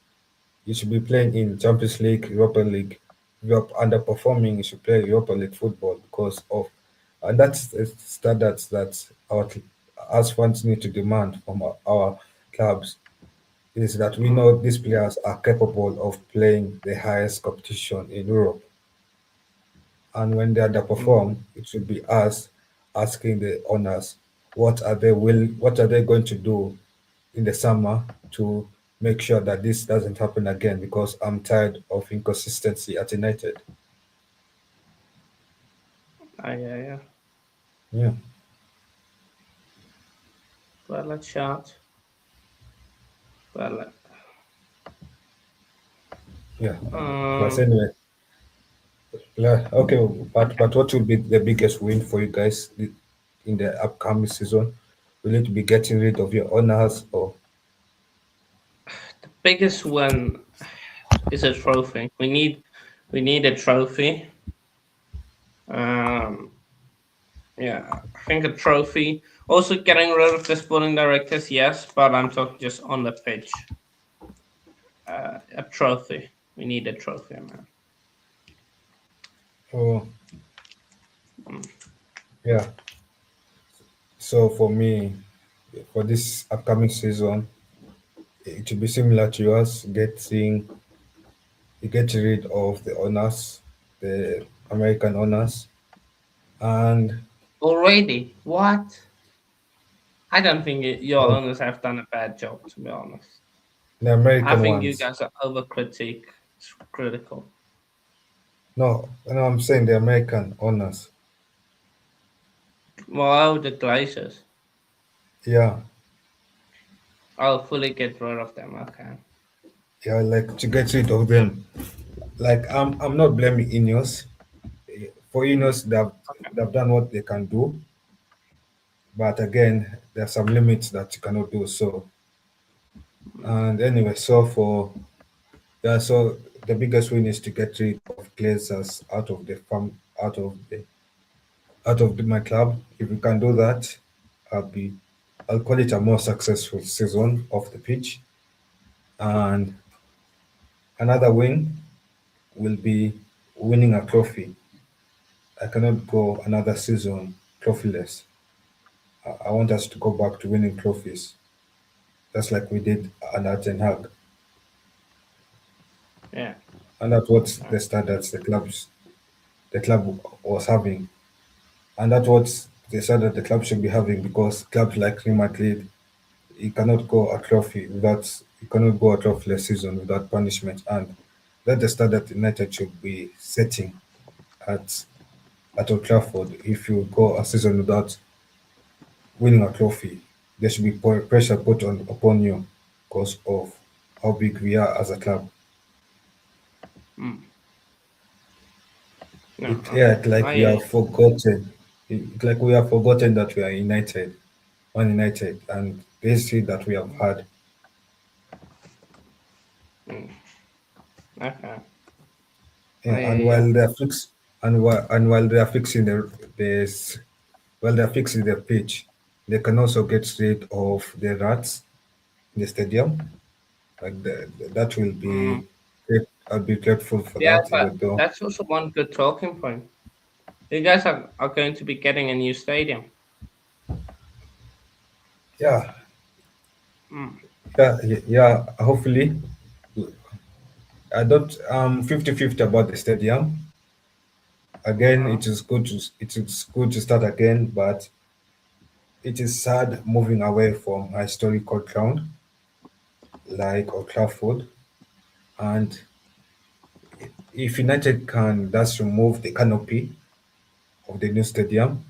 [SPEAKER 2] You should be playing in Champions League, Europa League. If you're underperforming, you should play Europa League football because of, and that's the standards that us fans need to demand from our clubs. Is that we
[SPEAKER 1] mm,
[SPEAKER 2] know these players are capable of playing the highest competition in Europe, and when they
[SPEAKER 1] mm,
[SPEAKER 2] underperform, it should be us asking the owners, what are they going to do in the summer to make sure that this doesn't happen again, because I'm tired of inconsistency at United.
[SPEAKER 1] Yeah.
[SPEAKER 2] Yeah,
[SPEAKER 1] Well, let's shot. Well,
[SPEAKER 2] yeah. But
[SPEAKER 1] um,
[SPEAKER 2] anyway, okay. But what will be the biggest win for you guys in the upcoming season? Will it be getting rid of your owners or?
[SPEAKER 1] the biggest one is a trophy. We need a trophy. Um, yeah, I think a trophy. Also, getting rid of the sporting directors, yes, but I'm talking just on the pitch. A trophy. We need a trophy, man.
[SPEAKER 2] Oh,
[SPEAKER 1] Mm.
[SPEAKER 2] yeah. So for me, for this upcoming season, it will be similar to yours. Get rid of the owners, the American owners, and
[SPEAKER 1] Already, what? I don't think your
[SPEAKER 2] no,
[SPEAKER 1] owners have done a bad job, to be honest.
[SPEAKER 2] the
[SPEAKER 1] I
[SPEAKER 2] American
[SPEAKER 1] think you
[SPEAKER 2] ones.
[SPEAKER 1] guys are over critical.
[SPEAKER 2] No, no, I'm saying the American owners.
[SPEAKER 1] Wow, the Glazers.
[SPEAKER 2] Yeah,
[SPEAKER 1] I'll fully get rid of them. Okay.
[SPEAKER 2] yeah, like to get rid of them. Like I'm not blaming Ineos. For
[SPEAKER 1] Mm.
[SPEAKER 2] Ineos, they've done what they can do, but again, there are some limits that you cannot do. So,
[SPEAKER 1] Mm.
[SPEAKER 2] and anyway, so for yeah, so the biggest win is to get rid of Glazers out of my club. If we can do that, I'll be I'll call it a more successful season off the pitch. And another win will be winning a trophy. I cannot go another season trophyless. I want us to go back to winning trophies, just like we did under Ten Hag.
[SPEAKER 1] Yeah.
[SPEAKER 2] And that's what
[SPEAKER 1] Okay.
[SPEAKER 2] the standards the club was having. And that's what they said that the club should be having, because clubs like Real Madrid, you cannot go a trophyless season without punishment. And that's the standard United should be setting at Old Trafford. If you go a season without winning a trophy, there should be pressure put on upon you because of how big we are as a club.
[SPEAKER 1] Mm. No.
[SPEAKER 2] Yeah,
[SPEAKER 1] I hear you.
[SPEAKER 2] like we have forgotten that we are United, Man United, and the history that we have had.
[SPEAKER 1] Mm. Okay.
[SPEAKER 2] Yeah,
[SPEAKER 1] I hear you.
[SPEAKER 2] and while they are fixing this while they're fixing the pitch, they can also get rid of the rats in the stadium. Like that will
[SPEAKER 1] Mm.
[SPEAKER 2] be great. I'll be grateful for
[SPEAKER 1] Yeah,
[SPEAKER 2] that,
[SPEAKER 1] but
[SPEAKER 2] even though
[SPEAKER 1] that's also one good talking point. You guys are going to be getting a new stadium.
[SPEAKER 2] yeah,
[SPEAKER 1] Mm.
[SPEAKER 2] yeah. Hopefully, I don't 50-50 about the stadium. Again,
[SPEAKER 1] Uh,
[SPEAKER 2] it is good to start again, but it is sad moving away from a historical ground like Old Trafford. And if United can just remove the canopy of the new stadium,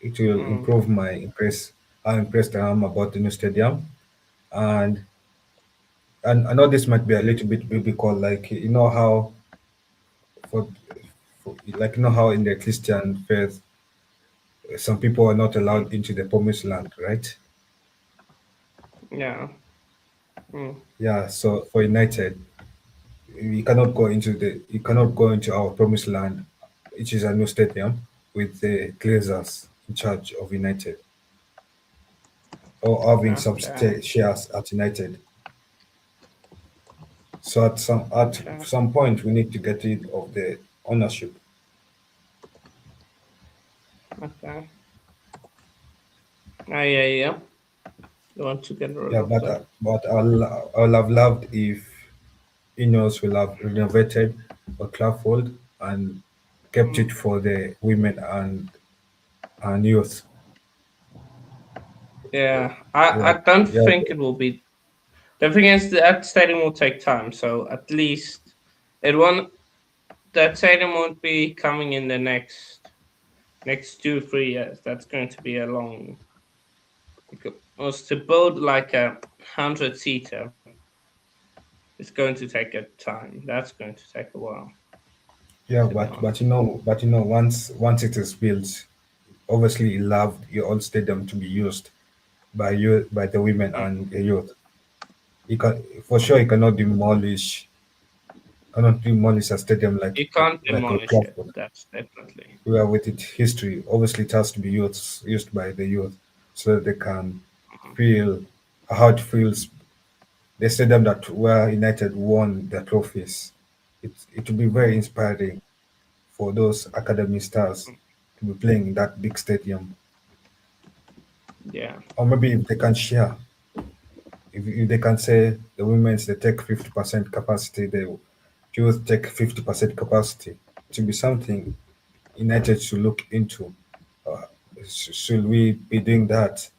[SPEAKER 2] it will
[SPEAKER 1] mm.
[SPEAKER 2] improve how impressed I am about the new stadium. And I know this might be a little bit biblical, like for, like how in the Christian faith some people are not
[SPEAKER 1] Mm.
[SPEAKER 2] allowed into the promised land, right?
[SPEAKER 1] Yeah. Mm.
[SPEAKER 2] Yeah, so for United, you cannot go into our promised land, which is a new stadium, with the Glazers in charge of United, or having some
[SPEAKER 1] Okay.
[SPEAKER 2] shares at United. So at
[SPEAKER 1] Okay.
[SPEAKER 2] some point we need to get rid of the ownership.
[SPEAKER 1] Okay. I hear you. You want to get rid
[SPEAKER 2] Yeah,
[SPEAKER 1] of them.
[SPEAKER 2] but I'll have loved if Ineos will have renovated Old Trafford and kept
[SPEAKER 1] Mm.
[SPEAKER 2] it for the women and youth.
[SPEAKER 1] Yeah,
[SPEAKER 2] Yeah,
[SPEAKER 1] I don't
[SPEAKER 2] yeah,
[SPEAKER 1] think it will be. The thing is, that stadium will take time, so at least it won't. That stadium won't be coming in the next 2 3 years. That's going to be a long. Because to build like 100 seater, it's going to take a time. That's going to take a while,
[SPEAKER 2] yeah.
[SPEAKER 1] to be honest.
[SPEAKER 2] Once it is built, obviously you love your old stadium to be used by you, by the women
[SPEAKER 1] Mm,
[SPEAKER 2] and the youth. You can, for sure,
[SPEAKER 1] mhm.
[SPEAKER 2] you cannot demolish a stadium
[SPEAKER 1] You can't
[SPEAKER 2] like Old
[SPEAKER 1] demolish it.
[SPEAKER 2] Trafford.
[SPEAKER 1] That's definitely.
[SPEAKER 2] We are with its history. Obviously, it has to be used by the youth, so that they can
[SPEAKER 1] Mhm.
[SPEAKER 2] feel how it feels. The stadium that where United won the trophies. It will be very inspiring for those academy stars to be playing in that big stadium.
[SPEAKER 1] Yeah.
[SPEAKER 2] Or maybe if they can share, if they can say the women's they take 50% capacity, the youth take 50% capacity, to be something United should look into. Uh, should we be doing that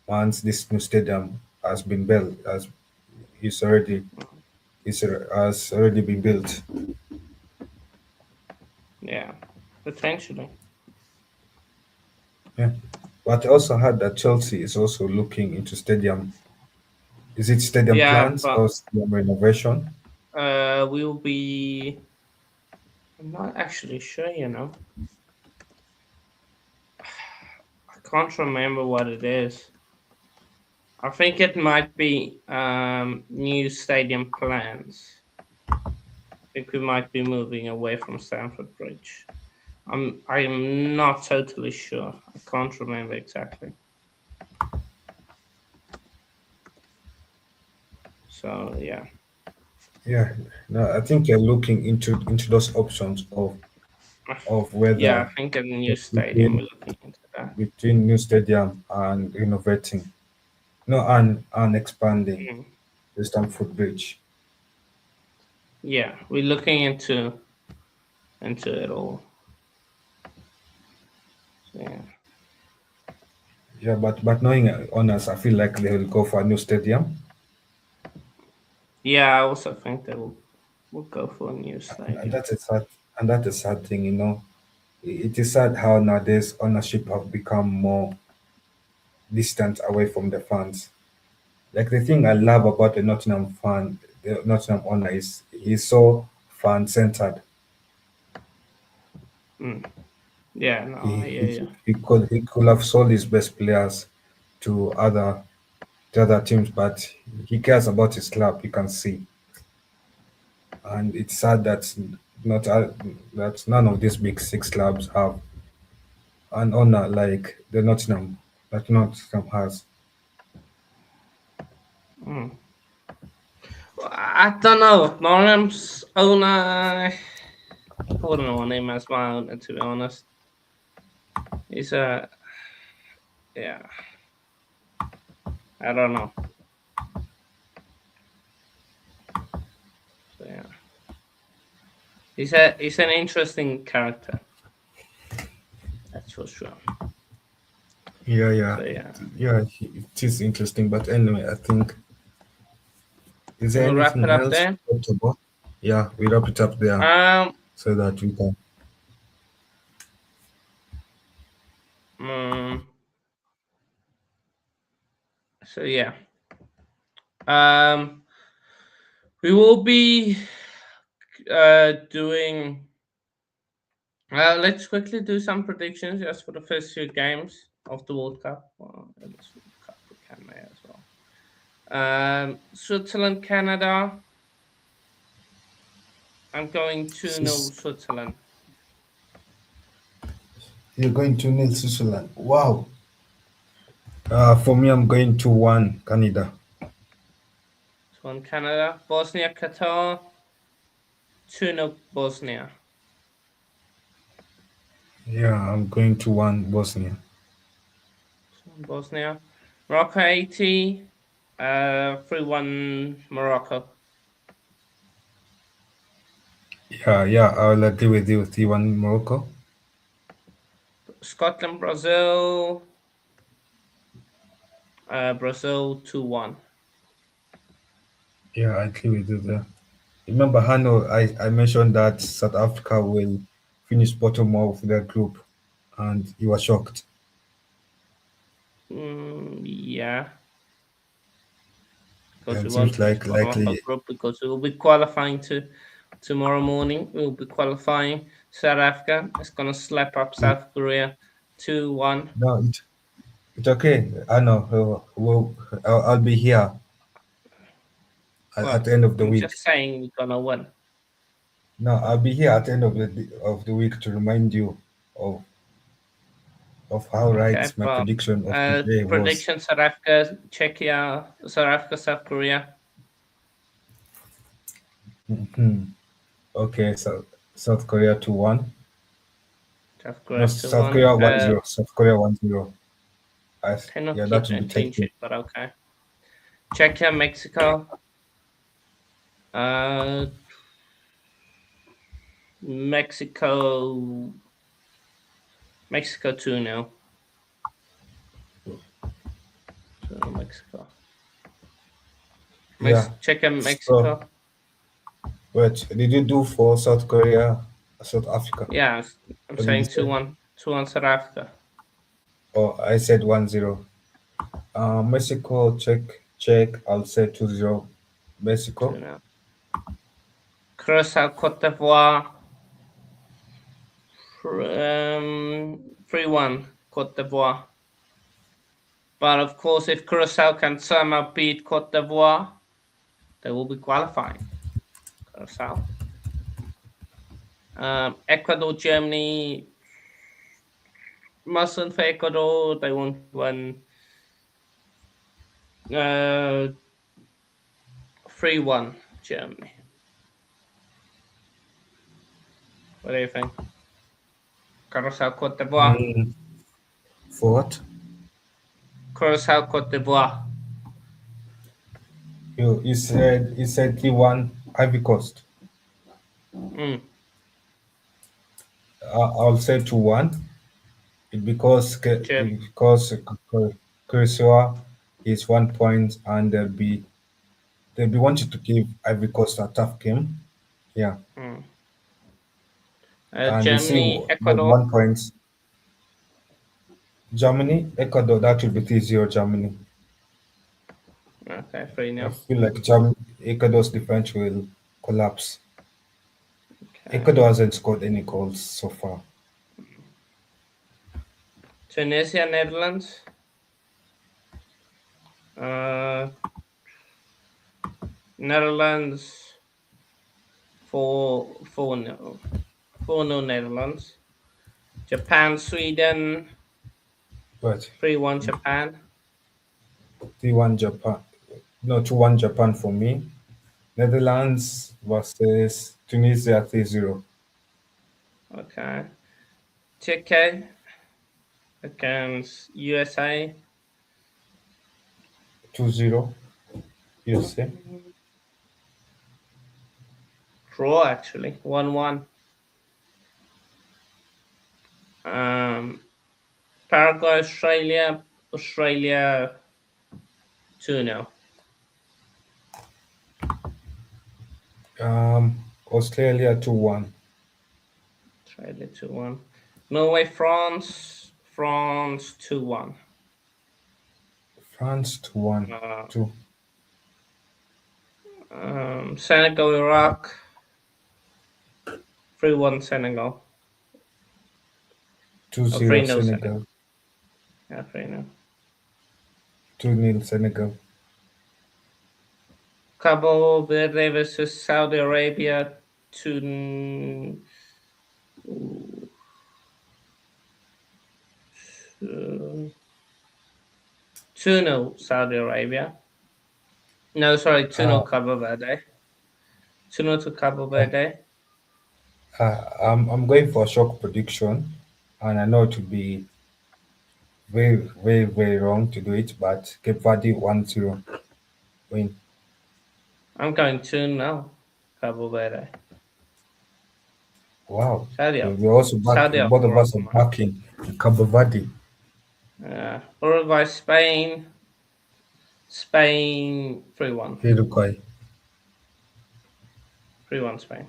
[SPEAKER 2] once this new stadium has been built, as is already has already been built?
[SPEAKER 1] Yeah. Potentially.
[SPEAKER 2] Yeah. But I also heard that Chelsea is also looking into stadium. Is it stadium
[SPEAKER 1] Yeah,
[SPEAKER 2] plans
[SPEAKER 1] but
[SPEAKER 2] or stadium renovation?
[SPEAKER 1] we'll be. I'm not actually sure. I can't remember what it is. I think it might be new stadium plans. I think we might be moving away from Stamford Bridge. I'm not totally sure. I can't remember exactly. So yeah.
[SPEAKER 2] Yeah. No, I think you're looking into those options of
[SPEAKER 1] Yeah,
[SPEAKER 2] whether
[SPEAKER 1] I think a new stadium. We're
[SPEAKER 2] between
[SPEAKER 1] looking into that.
[SPEAKER 2] between new stadium and renovating, no, and expanding
[SPEAKER 1] Mm.
[SPEAKER 2] the Stamford Bridge.
[SPEAKER 1] Yeah, we're looking into it all. So, yeah.
[SPEAKER 2] Yeah, but knowing owners, I feel like they will go for a new stadium.
[SPEAKER 1] Yeah, I also think they will go for a new
[SPEAKER 2] And
[SPEAKER 1] stadium.
[SPEAKER 2] that's a sad and that's a sad thing, you know. It is sad how nowadays ownership have become more distant away from the fans. Like the thing I love about the Nottingham owner is he's so fan centered.
[SPEAKER 1] Mm. Yeah, no,
[SPEAKER 2] He,
[SPEAKER 1] I hear
[SPEAKER 2] he
[SPEAKER 1] you.
[SPEAKER 2] he could have sold his best players to other teams, but he cares about his club. You can see, and it's sad not that none of these big six clubs have an owner like the Nottingham that Nottingham has.
[SPEAKER 1] Mm. I don't know. Norham's owner. I wouldn't want him as my owner, to be honest. He's a yeah. I don't know. So yeah, he's an interesting character. That's for sure.
[SPEAKER 2] Yeah, yeah,
[SPEAKER 1] So yeah,
[SPEAKER 2] it is interesting. But anyway, I think is there
[SPEAKER 1] we'll wrap it
[SPEAKER 2] anything
[SPEAKER 1] up
[SPEAKER 2] else
[SPEAKER 1] there.
[SPEAKER 2] to talk about? Yeah, we wrap it up there
[SPEAKER 1] Um.
[SPEAKER 2] so that we can.
[SPEAKER 1] mm, so yeah. Um. We will be doing. Let's quickly do some predictions just for the first few games of the World Cup. Well, this World Cup we can there as well. Switzerland, Canada. I'm going to know Switzerland.
[SPEAKER 2] You're going to nil Switzerland. Wow. For me, I'm going to one Canada.
[SPEAKER 1] So one Canada, Bosnia, Qatar. 2-0 Bosnia.
[SPEAKER 2] Yeah, I'm going to one Bosnia.
[SPEAKER 1] So Bosnia. Morocco 80. 3-1 Morocco.
[SPEAKER 2] Yeah, I'll agree with you. T1 Morocco.
[SPEAKER 1] Scotland, Brazil. Brazil 2-1.
[SPEAKER 2] Yeah, I agree with you there. Remember, Hano, I mentioned that South Africa will finish bottom of their group, and you were shocked.
[SPEAKER 1] Yeah, because
[SPEAKER 2] Yeah,
[SPEAKER 1] we
[SPEAKER 2] it
[SPEAKER 1] won't
[SPEAKER 2] seems
[SPEAKER 1] finish
[SPEAKER 2] like
[SPEAKER 1] bottom of our
[SPEAKER 2] likely.
[SPEAKER 1] group because we will be qualifying to tomorrow morning. We will be qualifying. South Africa is gonna slap up South Korea 2-1.
[SPEAKER 2] No, it's okay. I know. I'll be here at
[SPEAKER 1] Well,
[SPEAKER 2] the end of the
[SPEAKER 1] I'm
[SPEAKER 2] week.
[SPEAKER 1] just saying we're gonna win.
[SPEAKER 2] No, I'll be here at the end of the week to remind you of of how right
[SPEAKER 1] Okay,
[SPEAKER 2] my
[SPEAKER 1] well,
[SPEAKER 2] prediction of today was.
[SPEAKER 1] prediction: South Africa, Czechia, South Africa, South Korea.
[SPEAKER 2] Mhm. Okay, so South Korea 2-1.
[SPEAKER 1] South
[SPEAKER 2] No,
[SPEAKER 1] Korea two
[SPEAKER 2] South
[SPEAKER 1] one.
[SPEAKER 2] Korea 1-0. South Korea 1-0.
[SPEAKER 1] Cannot
[SPEAKER 2] Yeah, that
[SPEAKER 1] keep
[SPEAKER 2] will be
[SPEAKER 1] a clean
[SPEAKER 2] technical.
[SPEAKER 1] sheet, but okay. Czechia, Mexico. Uh, Mexico, Mexico 2-0. Mexico.
[SPEAKER 2] Yeah.
[SPEAKER 1] Czechia,
[SPEAKER 2] So,
[SPEAKER 1] Mexico.
[SPEAKER 2] wait, did you do for South Korea, South Africa?
[SPEAKER 1] Yeah, I'm
[SPEAKER 2] What did you
[SPEAKER 1] saying
[SPEAKER 2] say?
[SPEAKER 1] 2-1. 2-1 South Africa.
[SPEAKER 2] Oh, I said 1-0. Mexico, check. I'll say 2-0. Mexico.
[SPEAKER 1] 2-0. Curacao, Cote d'Ivoire. 3-1 Cote d'Ivoire. But of course, if Curacao can somehow beat Cote d'Ivoire, they will be qualifying. Curacao. Ecuador, Germany. Mustn't for Ecuador. They won't win. 3-1 Germany. What do you think? Curacao, Cote d'Ivoire.
[SPEAKER 2] For what?
[SPEAKER 1] Curacao, Cote d'Ivoire.
[SPEAKER 2] You said 3-1 Ivory Coast.
[SPEAKER 1] Mm.
[SPEAKER 2] I'll say 2-1. Because
[SPEAKER 1] Germany.
[SPEAKER 2] Curacao is 1 point, and they'll be wanting to give Ivory Coast a tough game. Yeah,
[SPEAKER 1] Mm.
[SPEAKER 2] and they see
[SPEAKER 1] Germany,
[SPEAKER 2] the
[SPEAKER 1] Ecuador.
[SPEAKER 2] 1 point. Germany, Ecuador, that will be 3-0 Germany.
[SPEAKER 1] Okay,
[SPEAKER 2] I
[SPEAKER 1] 3-0.
[SPEAKER 2] feel like Ecuador's defense will collapse.
[SPEAKER 1] Okay.
[SPEAKER 2] Ecuador hasn't scored any goals so far.
[SPEAKER 1] Tunisia, Netherlands. Netherlands 4-0. 4-0 Netherlands. Japan, Sweden.
[SPEAKER 2] But
[SPEAKER 1] 3-1 Japan.
[SPEAKER 2] 3-1 Japan. No, 2-1 Japan for me. Netherlands versus Tunisia 3-0.
[SPEAKER 1] Okay. Czech against USA.
[SPEAKER 2] 2-0. USA.
[SPEAKER 1] Draw actually. 1-1. Paraguay, Australia. Australia 2-0.
[SPEAKER 2] Australia 2-1.
[SPEAKER 1] Australia 2-1. Norway, France. France 2-1.
[SPEAKER 2] France 2-1.
[SPEAKER 1] Uh,
[SPEAKER 2] 2.
[SPEAKER 1] Senegal, Iraq. 3-1 Senegal.
[SPEAKER 2] 2-0
[SPEAKER 1] 3-0 Senegal.
[SPEAKER 2] Senegal.
[SPEAKER 1] Yeah, 3-0.
[SPEAKER 2] 2-0 Senegal.
[SPEAKER 1] Cabo Verde versus Saudi Arabia. 2-0 Saudi Arabia. No, sorry, 2-0
[SPEAKER 2] Uh,
[SPEAKER 1] Cabo Verde. 2-0 to Cabo
[SPEAKER 2] um,
[SPEAKER 1] Verde.
[SPEAKER 2] I'm going for a shock prediction, and I know it will be very, very, very wrong to do it, but Cape Verde 1-0 win.
[SPEAKER 1] I'm going 2-0 Cabo Verde.
[SPEAKER 2] Wow.
[SPEAKER 1] Sadio.
[SPEAKER 2] We're also back,
[SPEAKER 1] Sadio.
[SPEAKER 2] both of us are backing Cabo Verde.
[SPEAKER 1] Uruguay, Spain. Spain 3-1.
[SPEAKER 2] Uruguay.
[SPEAKER 1] 3-1 Spain.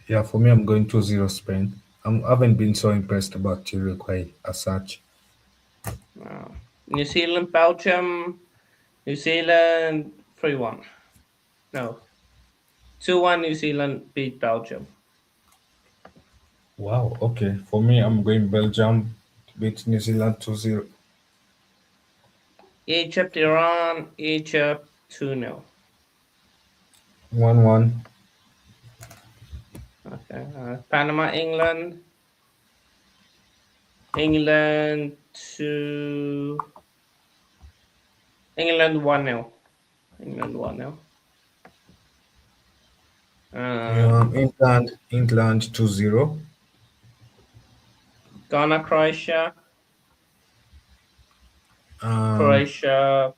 [SPEAKER 2] Yeah, for me, I'm going 2-0 Spain. I haven't been so impressed about Uruguay as such.
[SPEAKER 1] New Zealand, Belgium. New Zealand 3-1. No. 2-1 New Zealand beat Belgium.
[SPEAKER 2] Wow, okay. For me, I'm going Belgium to beat New Zealand 2-0.
[SPEAKER 1] Egypt, Iran. Egypt 2-0.
[SPEAKER 2] 1-1.
[SPEAKER 1] Okay. Panama, England. England 1-0. England 1-0.
[SPEAKER 2] England 2-0.
[SPEAKER 1] Ghana, Croatia.
[SPEAKER 2] Um,
[SPEAKER 1] Croatia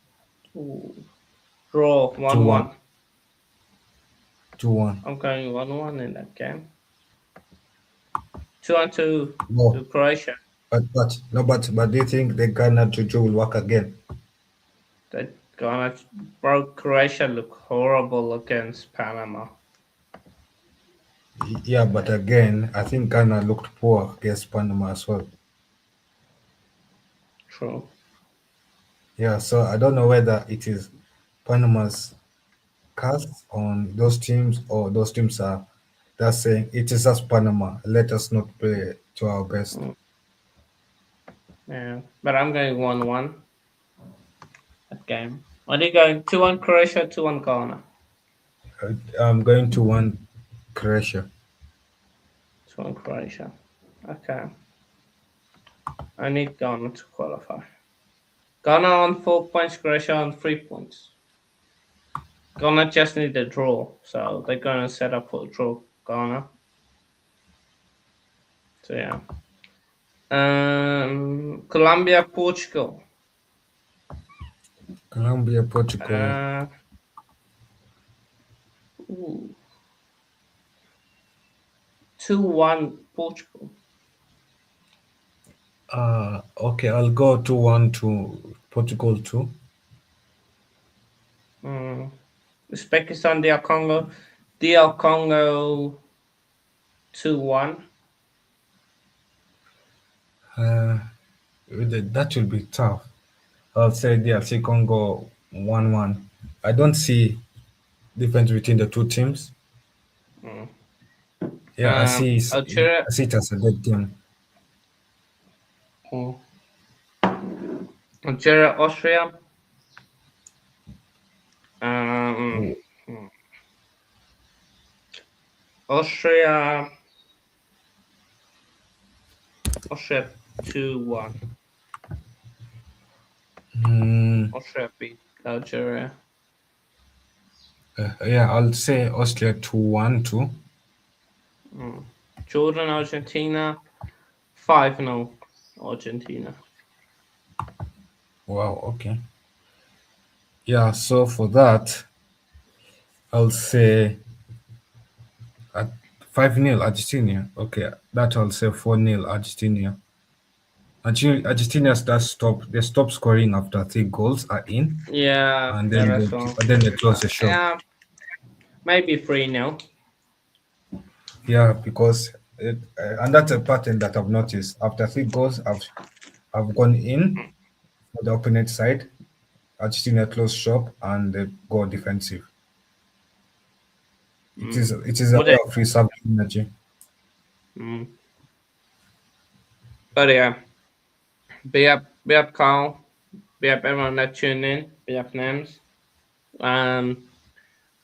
[SPEAKER 1] draw
[SPEAKER 2] 2-1.
[SPEAKER 1] 1-1.
[SPEAKER 2] 2-1.
[SPEAKER 1] I'm going 1-1 in that game. 2-2
[SPEAKER 2] No,
[SPEAKER 1] to Croatia.
[SPEAKER 2] but do you think the Ghana juju will work again?
[SPEAKER 1] That Ghana broke Croatia look horrible against Panama.
[SPEAKER 2] Yeah, but again, I think Ghana looked poor against Panama as well.
[SPEAKER 1] True.
[SPEAKER 2] Yeah, so I don't know whether it is Panama's cast on those teams or those teams are that's saying it is us Panama. Let us not play to our best.
[SPEAKER 1] Yeah, but I'm going 1-1 that game. Are you going 2-1 Croatia, 2-1 Ghana?
[SPEAKER 2] I'm going to 1 Croatia.
[SPEAKER 1] 2-1 Croatia. Okay. I need Ghana to qualify. Ghana on 4 points, Croatia on 3 points. Ghana just need a draw, so they're going to set up for a draw, Ghana. So yeah. Colombia, Portugal.
[SPEAKER 2] Colombia, Portugal.
[SPEAKER 1] 2-1 Portugal.
[SPEAKER 2] Okay, I'll go 2-1 to Portugal too.
[SPEAKER 1] Uzbekistan, DR Congo 2-1.
[SPEAKER 2] That will be tough. I'll say DRC Congo 1-1. I don't see difference between the two teams. Yeah,
[SPEAKER 1] Algeria.
[SPEAKER 2] I see it as a dead game.
[SPEAKER 1] Algeria, Austria. Austria 2-1. Austria beat Algeria.
[SPEAKER 2] Yeah, I'll say Austria 2-1 too.
[SPEAKER 1] Jordan, Argentina 5-0 Argentina.
[SPEAKER 2] Wow, okay. Yeah, so for that, I'll say 5-0 Argentina. Okay, that I'll say 4-0 Argentina. Argentina they stop scoring after 3 goals are in.
[SPEAKER 1] Yeah,
[SPEAKER 2] And
[SPEAKER 1] yeah,
[SPEAKER 2] then
[SPEAKER 1] that's all.
[SPEAKER 2] they close the show.
[SPEAKER 1] Yeah, maybe 3-0.
[SPEAKER 2] Yeah, because and that's a pattern that I've noticed. After 3 goals, I've gone in for the opponent side. Argentina close shop and they go defensive. It is a
[SPEAKER 1] What
[SPEAKER 2] way of preserving energy.
[SPEAKER 1] But yeah, big up Carl, big up everyone that tuned in, big up Nams.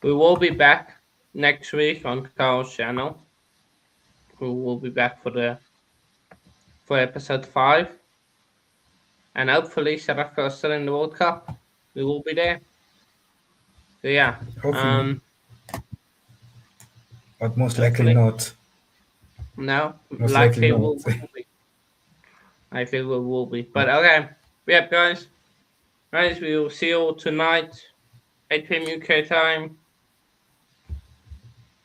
[SPEAKER 1] We will be back next week on Carl's channel. We will be back for episode 5. And hopefully South Africa is still in the World Cup. We will be there. So yeah.
[SPEAKER 2] Hopefully. But most
[SPEAKER 1] hopefully.
[SPEAKER 2] likely not.
[SPEAKER 1] No,
[SPEAKER 2] Most
[SPEAKER 1] likely
[SPEAKER 2] likely not.
[SPEAKER 1] will be. I think we will be. But okay. Yeah, guys. Guys, we will see you all tonight. 8 p.m. UK time.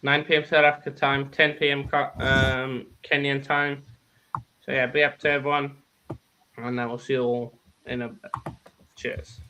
[SPEAKER 1] 9 p.m. South Africa time. 10 p.m. Kenyan time. So yeah, be up to everyone. And I will see you all in a bit. Cheers.